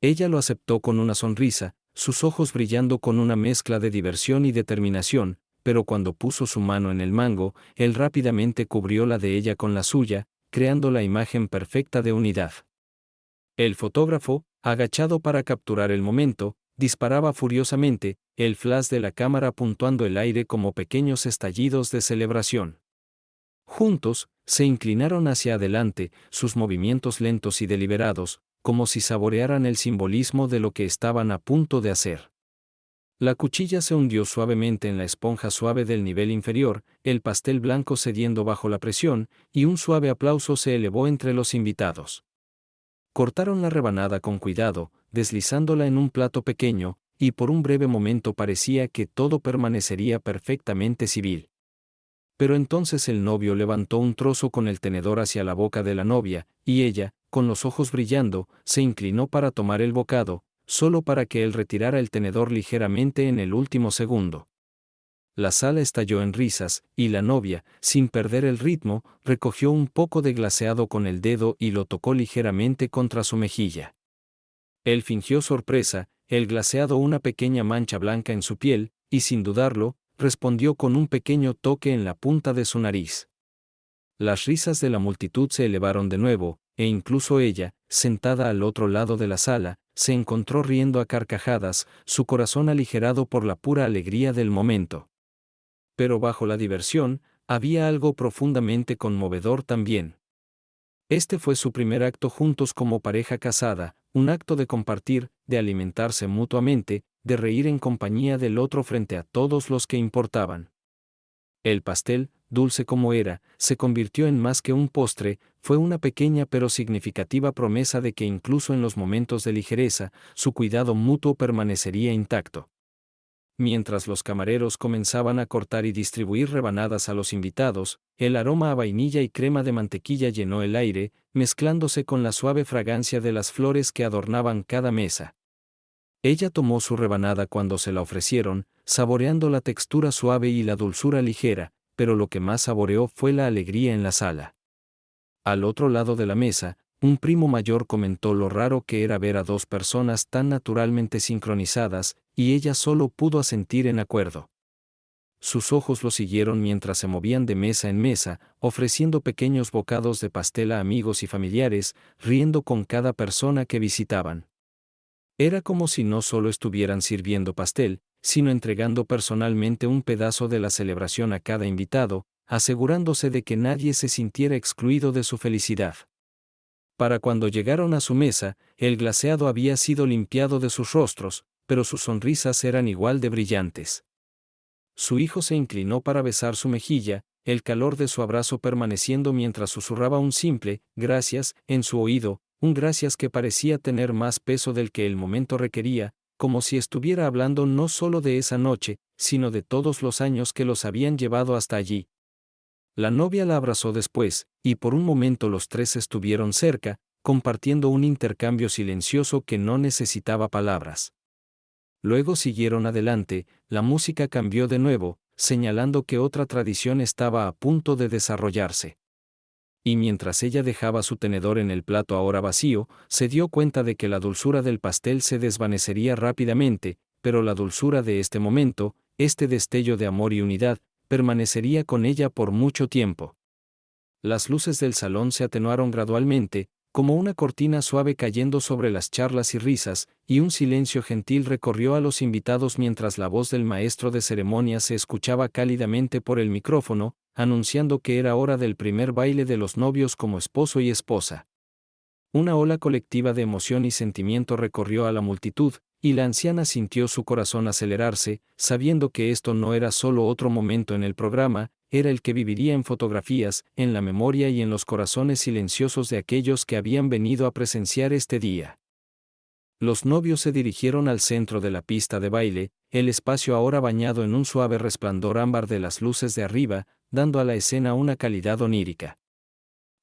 Ella lo aceptó con una sonrisa, sus ojos brillando con una mezcla de diversión y determinación, pero cuando puso su mano en el mango, él rápidamente cubrió la de ella con la suya, creando la imagen perfecta de unidad. El fotógrafo, agachado para capturar el momento, disparaba furiosamente, el flash de la cámara puntuando el aire como pequeños estallidos de celebración. Juntos, se inclinaron hacia adelante, sus movimientos lentos y deliberados, como si saborearan el simbolismo de lo que estaban a punto de hacer. La cuchilla se hundió suavemente en la esponja suave del nivel inferior, el pastel blanco cediendo bajo la presión, y un suave aplauso se elevó entre los invitados. Cortaron la rebanada con cuidado, deslizándola en un plato pequeño, y por un breve momento parecía que todo permanecería perfectamente civil. Pero entonces el novio levantó un trozo con el tenedor hacia la boca de la novia, y ella, con los ojos brillando, se inclinó para tomar el bocado, solo para que él retirara el tenedor ligeramente en el último segundo. La sala estalló en risas, y la novia, sin perder el ritmo, recogió un poco de glaseado con el dedo y lo tocó ligeramente contra su mejilla. Él fingió sorpresa, el glaseado una pequeña mancha blanca en su piel, y sin dudarlo, respondió con un pequeño toque en la punta de su nariz. Las risas de la multitud se elevaron de nuevo, e incluso ella, sentada al otro lado de la sala, se encontró riendo a carcajadas, su corazón aligerado por la pura alegría del momento. Pero bajo la diversión, había algo profundamente conmovedor también. Este fue su primer acto juntos como pareja casada, un acto de compartir, de alimentarse mutuamente, de reír en compañía del otro frente a todos los que importaban. El pastel, dulce como era, se convirtió en más que un postre, fue una pequeña pero significativa promesa de que incluso en los momentos de ligereza, su cuidado mutuo permanecería intacto. Mientras los camareros comenzaban a cortar y distribuir rebanadas a los invitados, el aroma a vainilla y crema de mantequilla llenó el aire, mezclándose con la suave fragancia de las flores que adornaban cada mesa. Ella tomó su rebanada cuando se la ofrecieron, saboreando la textura suave y la dulzura ligera, pero lo que más saboreó fue la alegría en la sala. Al otro lado de la mesa, un primo mayor comentó lo raro que era ver a dos personas tan naturalmente sincronizadas, y ella solo pudo asentir en acuerdo. Sus ojos lo siguieron mientras se movían de mesa en mesa, ofreciendo pequeños bocados de pastel a amigos y familiares, riendo con cada persona que visitaban. Era como si no solo estuvieran sirviendo pastel, sino entregando personalmente un pedazo de la celebración a cada invitado, asegurándose de que nadie se sintiera excluido de su felicidad. Para cuando llegaron a su mesa, el glaseado había sido limpiado de sus rostros, pero sus sonrisas eran igual de brillantes. Su hijo se inclinó para besar su mejilla, el calor de su abrazo permaneciendo mientras susurraba un simple «gracias» en su oído, un gracias que parecía tener más peso del que el momento requería, como si estuviera hablando no solo de esa noche, sino de todos los años que los habían llevado hasta allí. La novia la abrazó después, y por un momento los tres estuvieron cerca, compartiendo un intercambio silencioso que no necesitaba palabras. Luego siguieron adelante, la música cambió de nuevo, señalando que otra tradición estaba a punto de desarrollarse. Y mientras ella dejaba su tenedor en el plato ahora vacío, se dio cuenta de que la dulzura del pastel se desvanecería rápidamente, pero la dulzura de este momento, este destello de amor y unidad, permanecería con ella por mucho tiempo. Las luces del salón se atenuaron gradualmente, como una cortina suave cayendo sobre las charlas y risas, y un silencio gentil recorrió a los invitados mientras la voz del maestro de ceremonias se escuchaba cálidamente por el micrófono, anunciando que era hora del primer baile de los novios como esposo y esposa. Una ola colectiva de emoción y sentimiento recorrió a la multitud, y la anciana sintió su corazón acelerarse, sabiendo que esto no era solo otro momento en el programa, era el que viviría en fotografías, en la memoria y en los corazones silenciosos de aquellos que habían venido a presenciar este día. Los novios se dirigieron al centro de la pista de baile, el espacio ahora bañado en un suave resplandor ámbar de las luces de arriba, dando a la escena una calidad onírica.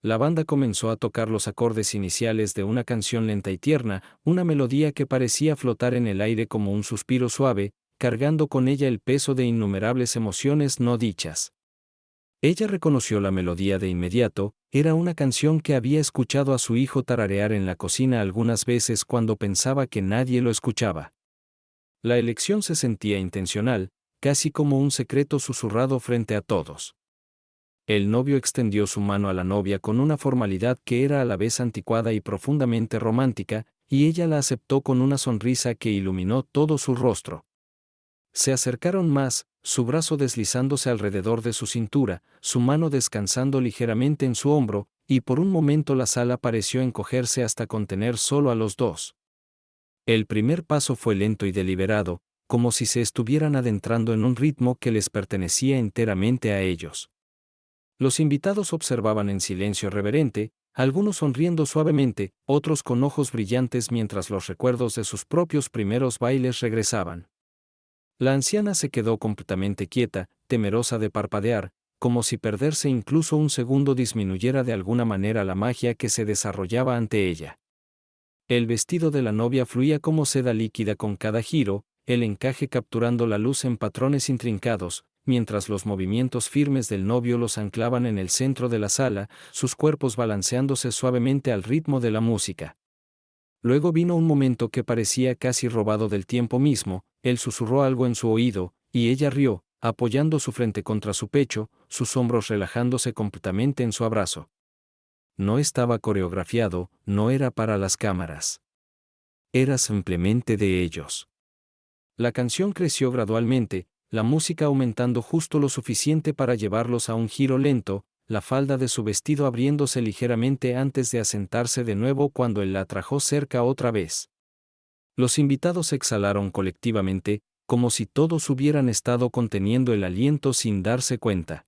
La banda comenzó a tocar los acordes iniciales de una canción lenta y tierna, una melodía que parecía flotar en el aire como un suspiro suave, cargando con ella el peso de innumerables emociones no dichas. Ella reconoció la melodía de inmediato, era una canción que había escuchado a su hijo tararear en la cocina algunas veces cuando pensaba que nadie lo escuchaba. La elección se sentía intencional, casi como un secreto susurrado frente a todos. El novio extendió su mano a la novia con una formalidad que era a la vez anticuada y profundamente romántica, y ella la aceptó con una sonrisa que iluminó todo su rostro. Se acercaron más, su brazo deslizándose alrededor de su cintura, su mano descansando ligeramente en su hombro, y por un momento la sala pareció encogerse hasta contener solo a los dos. El primer paso fue lento y deliberado, como si se estuvieran adentrando en un ritmo que les pertenecía enteramente a ellos. Los invitados observaban en silencio reverente, algunos sonriendo suavemente, otros con ojos brillantes mientras los recuerdos de sus propios primeros bailes regresaban. La anciana se quedó completamente quieta, temerosa de parpadear, como si perderse incluso un segundo disminuyera de alguna manera la magia que se desarrollaba ante ella. El vestido de la novia fluía como seda líquida con cada giro, el encaje capturando la luz en patrones intrincados, mientras los movimientos firmes del novio los anclaban en el centro de la sala, sus cuerpos balanceándose suavemente al ritmo de la música. Luego vino un momento que parecía casi robado del tiempo mismo, él susurró algo en su oído, y ella rió, apoyando su frente contra su pecho, sus hombros relajándose completamente en su abrazo. No estaba coreografiado, no era para las cámaras. Era simplemente de ellos. La canción creció gradualmente, la música aumentando justo lo suficiente para llevarlos a un giro lento, la falda de su vestido abriéndose ligeramente antes de asentarse de nuevo cuando él la atrajo cerca otra vez. Los invitados exhalaron colectivamente, como si todos hubieran estado conteniendo el aliento sin darse cuenta.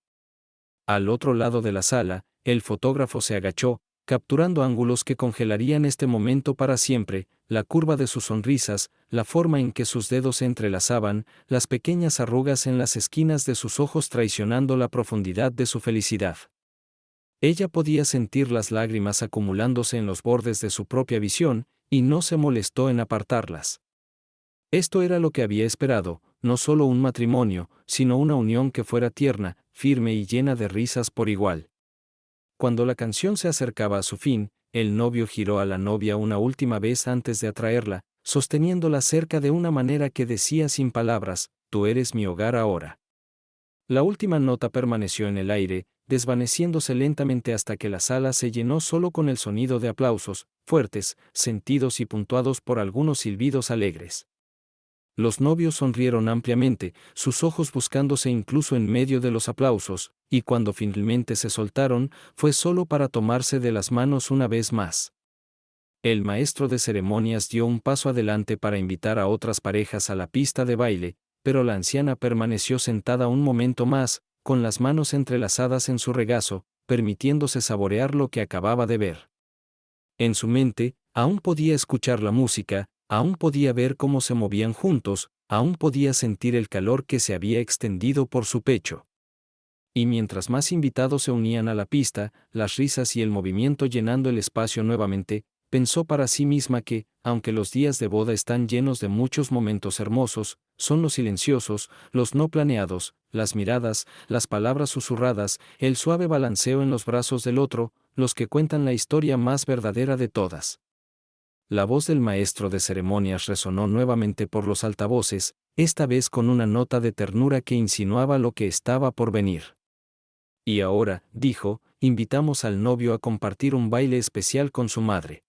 Al otro lado de la sala, el fotógrafo se agachó, capturando ángulos que congelarían este momento para siempre, la curva de sus sonrisas, la forma en que sus dedos se entrelazaban, las pequeñas arrugas en las esquinas de sus ojos traicionando la profundidad de su felicidad. Ella podía sentir las lágrimas acumulándose en los bordes de su propia visión, y no se molestó en apartarlas. Esto era lo que había esperado, no solo un matrimonio, sino una unión que fuera tierna, firme y llena de risas por igual. Cuando la canción se acercaba a su fin, el novio giró a la novia una última vez antes de atraerla, sosteniéndola cerca de una manera que decía sin palabras, «Tú eres mi hogar ahora». La última nota permaneció en el aire, desvaneciéndose lentamente hasta que la sala se llenó solo con el sonido de aplausos, fuertes, sentidos y puntuados por algunos silbidos alegres. Los novios sonrieron ampliamente, sus ojos buscándose incluso en medio de los aplausos, y cuando finalmente se soltaron, fue solo para tomarse de las manos una vez más. El maestro de ceremonias dio un paso adelante para invitar a otras parejas a la pista de baile, pero la anciana permaneció sentada un momento más, con las manos entrelazadas en su regazo, permitiéndose saborear lo que acababa de ver. En su mente, aún podía escuchar la música, aún podía ver cómo se movían juntos, aún podía sentir el calor que se había extendido por su pecho. Y mientras más invitados se unían a la pista, las risas y el movimiento llenando el espacio nuevamente, pensó para sí misma que, aunque los días de boda están llenos de muchos momentos hermosos, son los silenciosos, los no planeados, las miradas, las palabras susurradas, el suave balanceo en los brazos del otro, los que cuentan la historia más verdadera de todas. La voz del maestro de ceremonias resonó nuevamente por los altavoces, esta vez con una nota de ternura que insinuaba lo que estaba por venir. Y ahora, dijo, invitamos al novio a compartir un baile especial con su madre.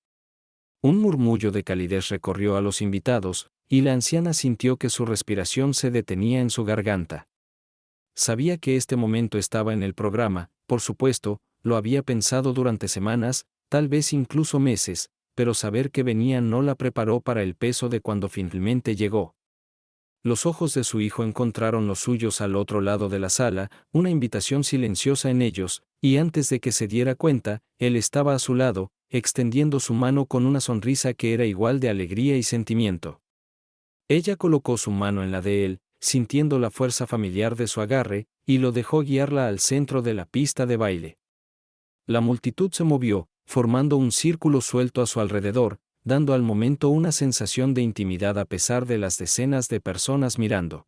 Un murmullo de calidez recorrió a los invitados, y la anciana sintió que su respiración se detenía en su garganta. Sabía que este momento estaba en el programa, por supuesto, lo había pensado durante semanas, tal vez incluso meses, pero saber que venía no la preparó para el peso de cuando finalmente llegó. Los ojos de su hijo encontraron los suyos al otro lado de la sala, una invitación silenciosa en ellos, y antes de que se diera cuenta, él estaba a su lado, extendiendo su mano con una sonrisa que era igual de alegría y sentimiento. Ella colocó su mano en la de él, sintiendo la fuerza familiar de su agarre, y lo dejó guiarla al centro de la pista de baile. La multitud se movió, formando un círculo suelto a su alrededor, dando al momento una sensación de intimidad a pesar de las decenas de personas mirando.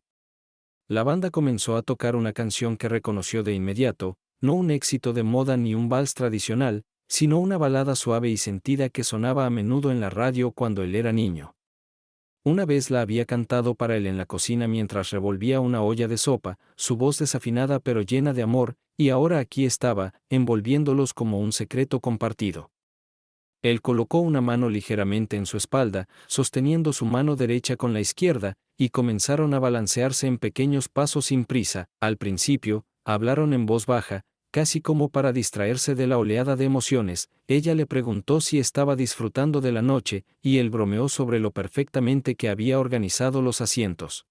La banda comenzó a tocar una canción que reconoció de inmediato, no un éxito de moda ni un vals tradicional, sino una balada suave y sentida que sonaba a menudo en la radio cuando él era niño. Una vez la había cantado para él en la cocina mientras revolvía una olla de sopa, su voz desafinada pero llena de amor, y ahora aquí estaba, envolviéndolos como un secreto compartido. Él colocó una mano ligeramente en su espalda, sosteniendo su mano derecha con la izquierda, y comenzaron a balancearse en pequeños pasos sin prisa. Al principio, hablaron en voz baja, casi como para distraerse de la oleada de emociones. Ella le preguntó si estaba disfrutando de la noche, y él bromeó sobre lo perfectamente que había organizado los asientos.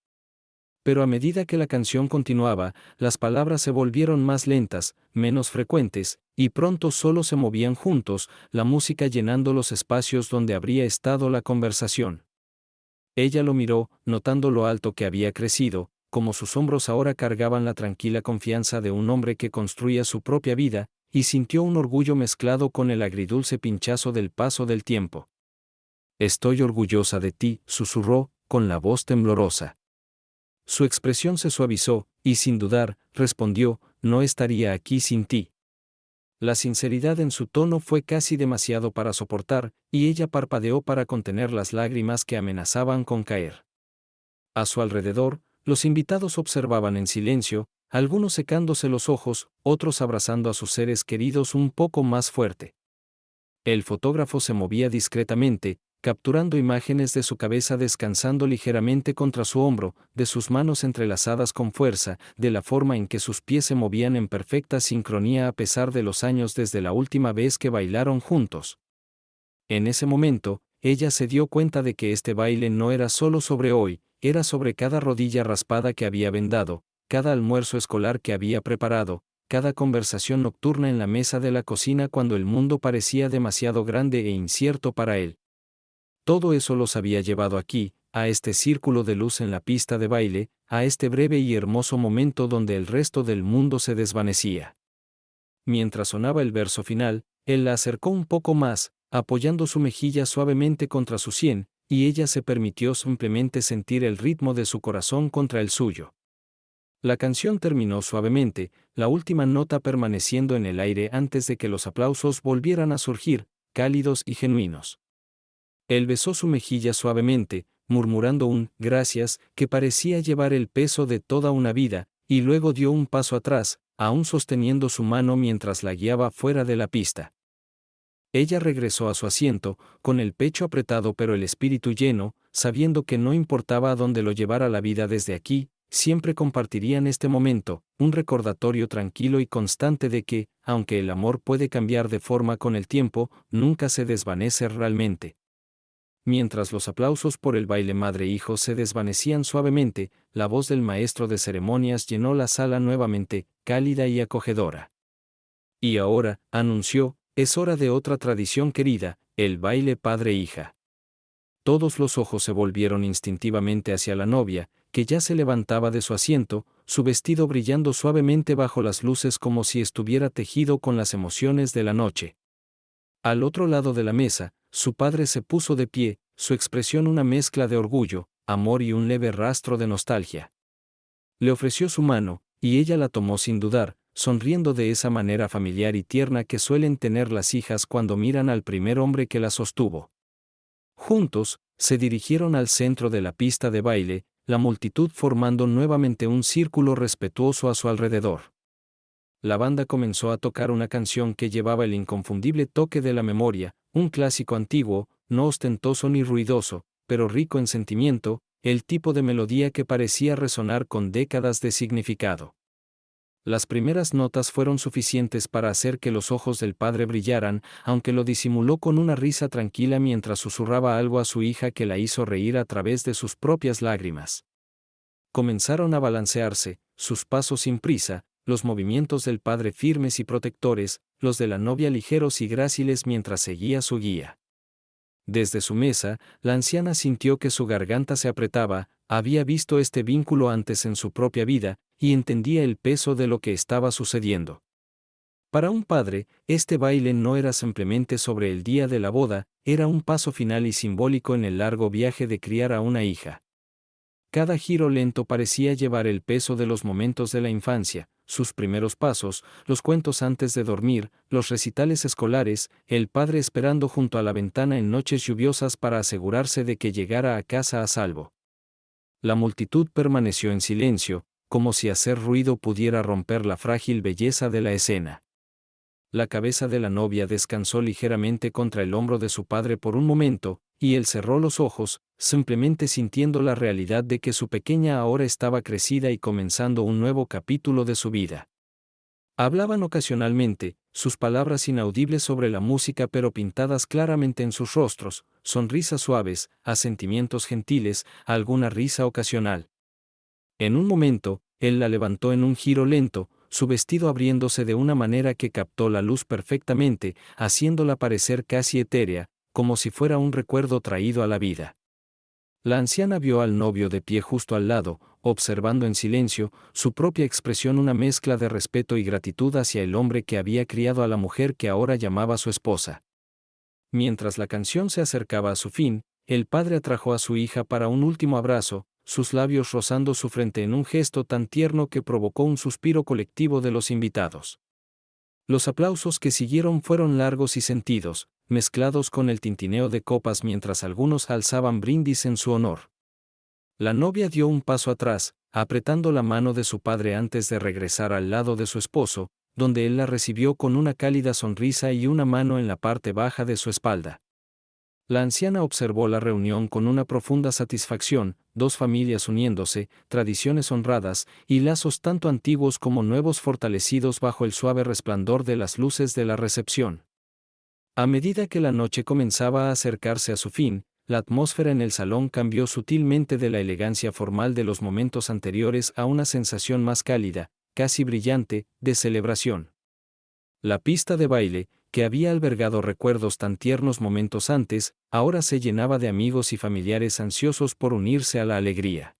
Pero a medida que la canción continuaba, las palabras se volvieron más lentas, menos frecuentes, y pronto solo se movían juntos, la música llenando los espacios donde habría estado la conversación. Ella lo miró, notando lo alto que había crecido, como sus hombros ahora cargaban la tranquila confianza de un hombre que construía su propia vida, y sintió un orgullo mezclado con el agridulce pinchazo del paso del tiempo. «Estoy orgullosa de ti», susurró, con la voz temblorosa. Su expresión se suavizó, y sin dudar, respondió, «No estaría aquí sin ti». La sinceridad en su tono fue casi demasiado para soportar, y ella parpadeó para contener las lágrimas que amenazaban con caer. A su alrededor, los invitados observaban en silencio, algunos secándose los ojos, otros abrazando a sus seres queridos un poco más fuerte. El fotógrafo se movía discretamente, capturando imágenes de su cabeza descansando ligeramente contra su hombro, de sus manos entrelazadas con fuerza, de la forma en que sus pies se movían en perfecta sincronía a pesar de los años desde la última vez que bailaron juntos. En ese momento, ella se dio cuenta de que este baile no era solo sobre hoy, era sobre cada rodilla raspada que había vendado, cada almuerzo escolar que había preparado, cada conversación nocturna en la mesa de la cocina cuando el mundo parecía demasiado grande e incierto para él. Todo eso los había llevado aquí, a este círculo de luz en la pista de baile, a este breve y hermoso momento donde el resto del mundo se desvanecía. Mientras sonaba el verso final, él la acercó un poco más, apoyando su mejilla suavemente contra su sien, y ella se permitió simplemente sentir el ritmo de su corazón contra el suyo. La canción terminó suavemente, la última nota permaneciendo en el aire antes de que los aplausos volvieran a surgir, cálidos y genuinos. Él besó su mejilla suavemente, murmurando un «gracias» que parecía llevar el peso de toda una vida, y luego dio un paso atrás, aún sosteniendo su mano mientras la guiaba fuera de la pista. Ella regresó a su asiento, con el pecho apretado pero el espíritu lleno, sabiendo que no importaba a dónde lo llevara la vida desde aquí, siempre compartirían este momento, un recordatorio tranquilo y constante de que, aunque el amor puede cambiar de forma con el tiempo, nunca se desvanece realmente. Mientras los aplausos por el baile madre-hijo se desvanecían suavemente, la voz del maestro de ceremonias llenó la sala nuevamente, cálida y acogedora. Y ahora, anunció, es hora de otra tradición querida, el baile padre-hija. Todos los ojos se volvieron instintivamente hacia la novia, que ya se levantaba de su asiento, su vestido brillando suavemente bajo las luces como si estuviera tejido con las emociones de la noche. Al otro lado de la mesa, su padre se puso de pie, su expresión una mezcla de orgullo, amor y un leve rastro de nostalgia. Le ofreció su mano, y ella la tomó sin dudar, sonriendo de esa manera familiar y tierna que suelen tener las hijas cuando miran al primer hombre que la sostuvo. Juntos, se dirigieron al centro de la pista de baile, la multitud formando nuevamente un círculo respetuoso a su alrededor. La banda comenzó a tocar una canción que llevaba el inconfundible toque de la memoria, un clásico antiguo, no ostentoso ni ruidoso, pero rico en sentimiento, el tipo de melodía que parecía resonar con décadas de significado. Las primeras notas fueron suficientes para hacer que los ojos del padre brillaran, aunque lo disimuló con una risa tranquila mientras susurraba algo a su hija que la hizo reír a través de sus propias lágrimas. Comenzaron a balancearse, sus pasos sin prisa, los movimientos del padre firmes y protectores, los de la novia ligeros y gráciles mientras seguía su guía. Desde su mesa, la anciana sintió que su garganta se apretaba, había visto este vínculo antes en su propia vida, y entendía el peso de lo que estaba sucediendo. Para un padre, este baile no era simplemente sobre el día de la boda, era un paso final y simbólico en el largo viaje de criar a una hija. Cada giro lento parecía llevar el peso de los momentos de la infancia, sus primeros pasos, los cuentos antes de dormir, los recitales escolares, el padre esperando junto a la ventana en noches lluviosas para asegurarse de que llegara a casa a salvo. La multitud permaneció en silencio, como si hacer ruido pudiera romper la frágil belleza de la escena. La cabeza de la novia descansó ligeramente contra el hombro de su padre por un momento, y él cerró los ojos, simplemente sintiendo la realidad de que su pequeña ahora estaba crecida y comenzando un nuevo capítulo de su vida. Hablaban ocasionalmente, sus palabras inaudibles sobre la música pero pintadas claramente en sus rostros, sonrisas suaves, asentimientos gentiles, alguna risa ocasional. En un momento, él la levantó en un giro lento, su vestido abriéndose de una manera que captó la luz perfectamente, haciéndola parecer casi etérea, como si fuera un recuerdo traído a la vida. La anciana vio al novio de pie justo al lado, observando en silencio, su propia expresión una mezcla de respeto y gratitud hacia el hombre que había criado a la mujer que ahora llamaba su esposa. Mientras la canción se acercaba a su fin, el padre atrajo a su hija para un último abrazo, sus labios rozando su frente en un gesto tan tierno que provocó un suspiro colectivo de los invitados. Los aplausos que siguieron fueron largos y sentidos, mezclados con el tintineo de copas mientras algunos alzaban brindis en su honor. La novia dio un paso atrás, apretando la mano de su padre antes de regresar al lado de su esposo, donde él la recibió con una cálida sonrisa y una mano en la parte baja de su espalda. La anciana observó la reunión con una profunda satisfacción, dos familias uniéndose, tradiciones honradas, y lazos tanto antiguos como nuevos fortalecidos bajo el suave resplandor de las luces de la recepción. A medida que la noche comenzaba a acercarse a su fin, la atmósfera en el salón cambió sutilmente de la elegancia formal de los momentos anteriores a una sensación más cálida, casi brillante, de celebración. La pista de baile, que había albergado recuerdos tan tiernos momentos antes, ahora se llenaba de amigos y familiares ansiosos por unirse a la alegría.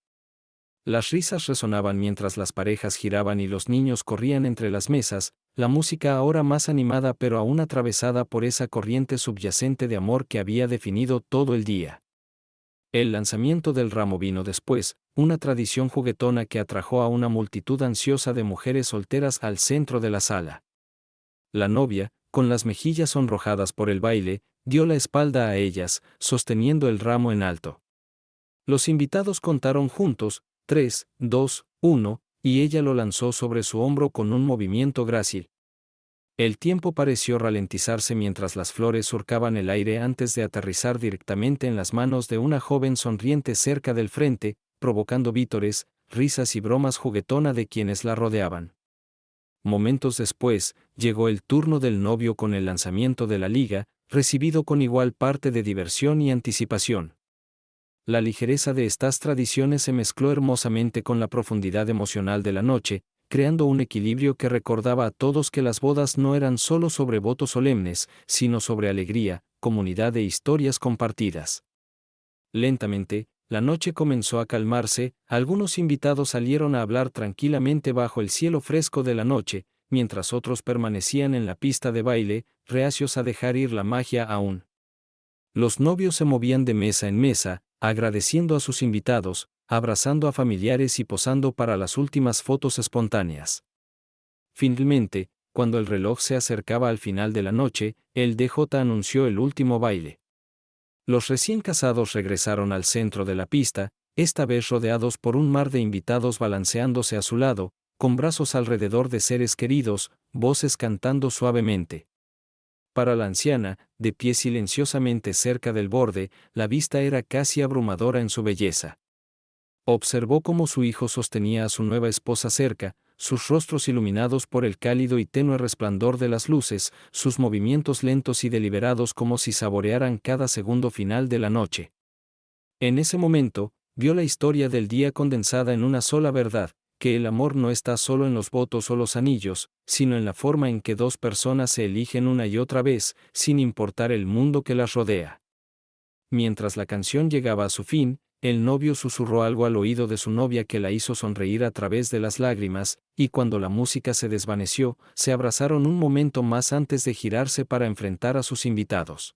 Las risas resonaban mientras las parejas giraban y los niños corrían entre las mesas, la música ahora más animada pero aún atravesada por esa corriente subyacente de amor que había definido todo el día. El lanzamiento del ramo vino después, una tradición juguetona que atrajo a una multitud ansiosa de mujeres solteras al centro de la sala. La novia, con las mejillas sonrojadas por el baile, dio la espalda a ellas, sosteniendo el ramo en alto. Los invitados contaron juntos, 3, 2, 1, y ella lo lanzó sobre su hombro con un movimiento grácil. El tiempo pareció ralentizarse mientras las flores surcaban el aire antes de aterrizar directamente en las manos de una joven sonriente cerca del frente, provocando vítores, risas y bromas juguetona de quienes la rodeaban. Momentos después, llegó el turno del novio con el lanzamiento de la liga, recibido con igual parte de diversión y anticipación. La ligereza de estas tradiciones se mezcló hermosamente con la profundidad emocional de la noche, creando un equilibrio que recordaba a todos que las bodas no eran solo sobre votos solemnes, sino sobre alegría, comunidad e historias compartidas. Lentamente, La noche comenzó a calmarse, algunos invitados salieron a hablar tranquilamente bajo el cielo fresco de la noche, mientras otros permanecían en la pista de baile, reacios a dejar ir la magia aún. Los novios se movían de mesa en mesa, agradeciendo a sus invitados, abrazando a familiares y posando para las últimas fotos espontáneas. Finalmente, cuando el reloj se acercaba al final de la noche, el DJ anunció el último baile. Los recién casados regresaron al centro de la pista, esta vez rodeados por un mar de invitados balanceándose a su lado, con brazos alrededor de seres queridos, voces cantando suavemente. Para la anciana, de pie silenciosamente cerca del borde, la vista era casi abrumadora en su belleza. Observó cómo su hijo sostenía a su nueva esposa cerca, sus rostros iluminados por el cálido y tenue resplandor de las luces, sus movimientos lentos y deliberados como si saborearan cada segundo final de la noche. En ese momento, vio la historia del día condensada en una sola verdad, que el amor no está solo en los votos o los anillos, sino en la forma en que dos personas se eligen una y otra vez, sin importar el mundo que las rodea. Mientras la canción llegaba a su fin, el novio susurró algo al oído de su novia que la hizo sonreír a través de las lágrimas, y cuando la música se desvaneció, se abrazaron un momento más antes de girarse para enfrentar a sus invitados.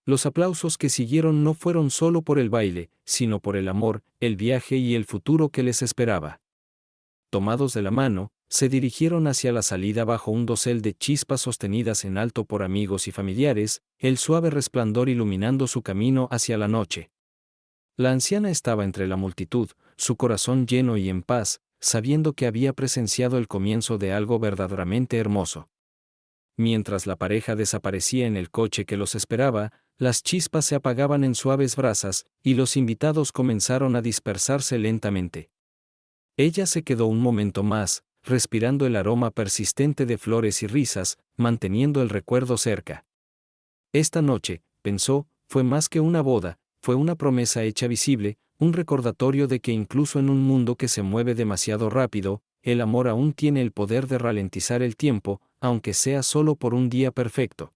Los aplausos que siguieron no fueron solo por el baile, sino por el amor, el viaje y el futuro que les esperaba. Tomados de la mano, se dirigieron hacia la salida bajo un dosel de chispas sostenidas en alto por amigos y familiares, el suave resplandor iluminando su camino hacia la noche. La anciana estaba entre la multitud, su corazón lleno y en paz, sabiendo que había presenciado el comienzo de algo verdaderamente hermoso. Mientras la pareja desaparecía en el coche que los esperaba, las chispas se apagaban en suaves brasas, y los invitados comenzaron a dispersarse lentamente. Ella se quedó un momento más, respirando el aroma persistente de flores y risas, manteniendo el recuerdo cerca. Esta noche, pensó, fue más que una boda, fue una promesa hecha visible, un recordatorio de que incluso en un mundo que se mueve demasiado rápido, el amor aún tiene el poder de ralentizar el tiempo, aunque sea solo por un día perfecto.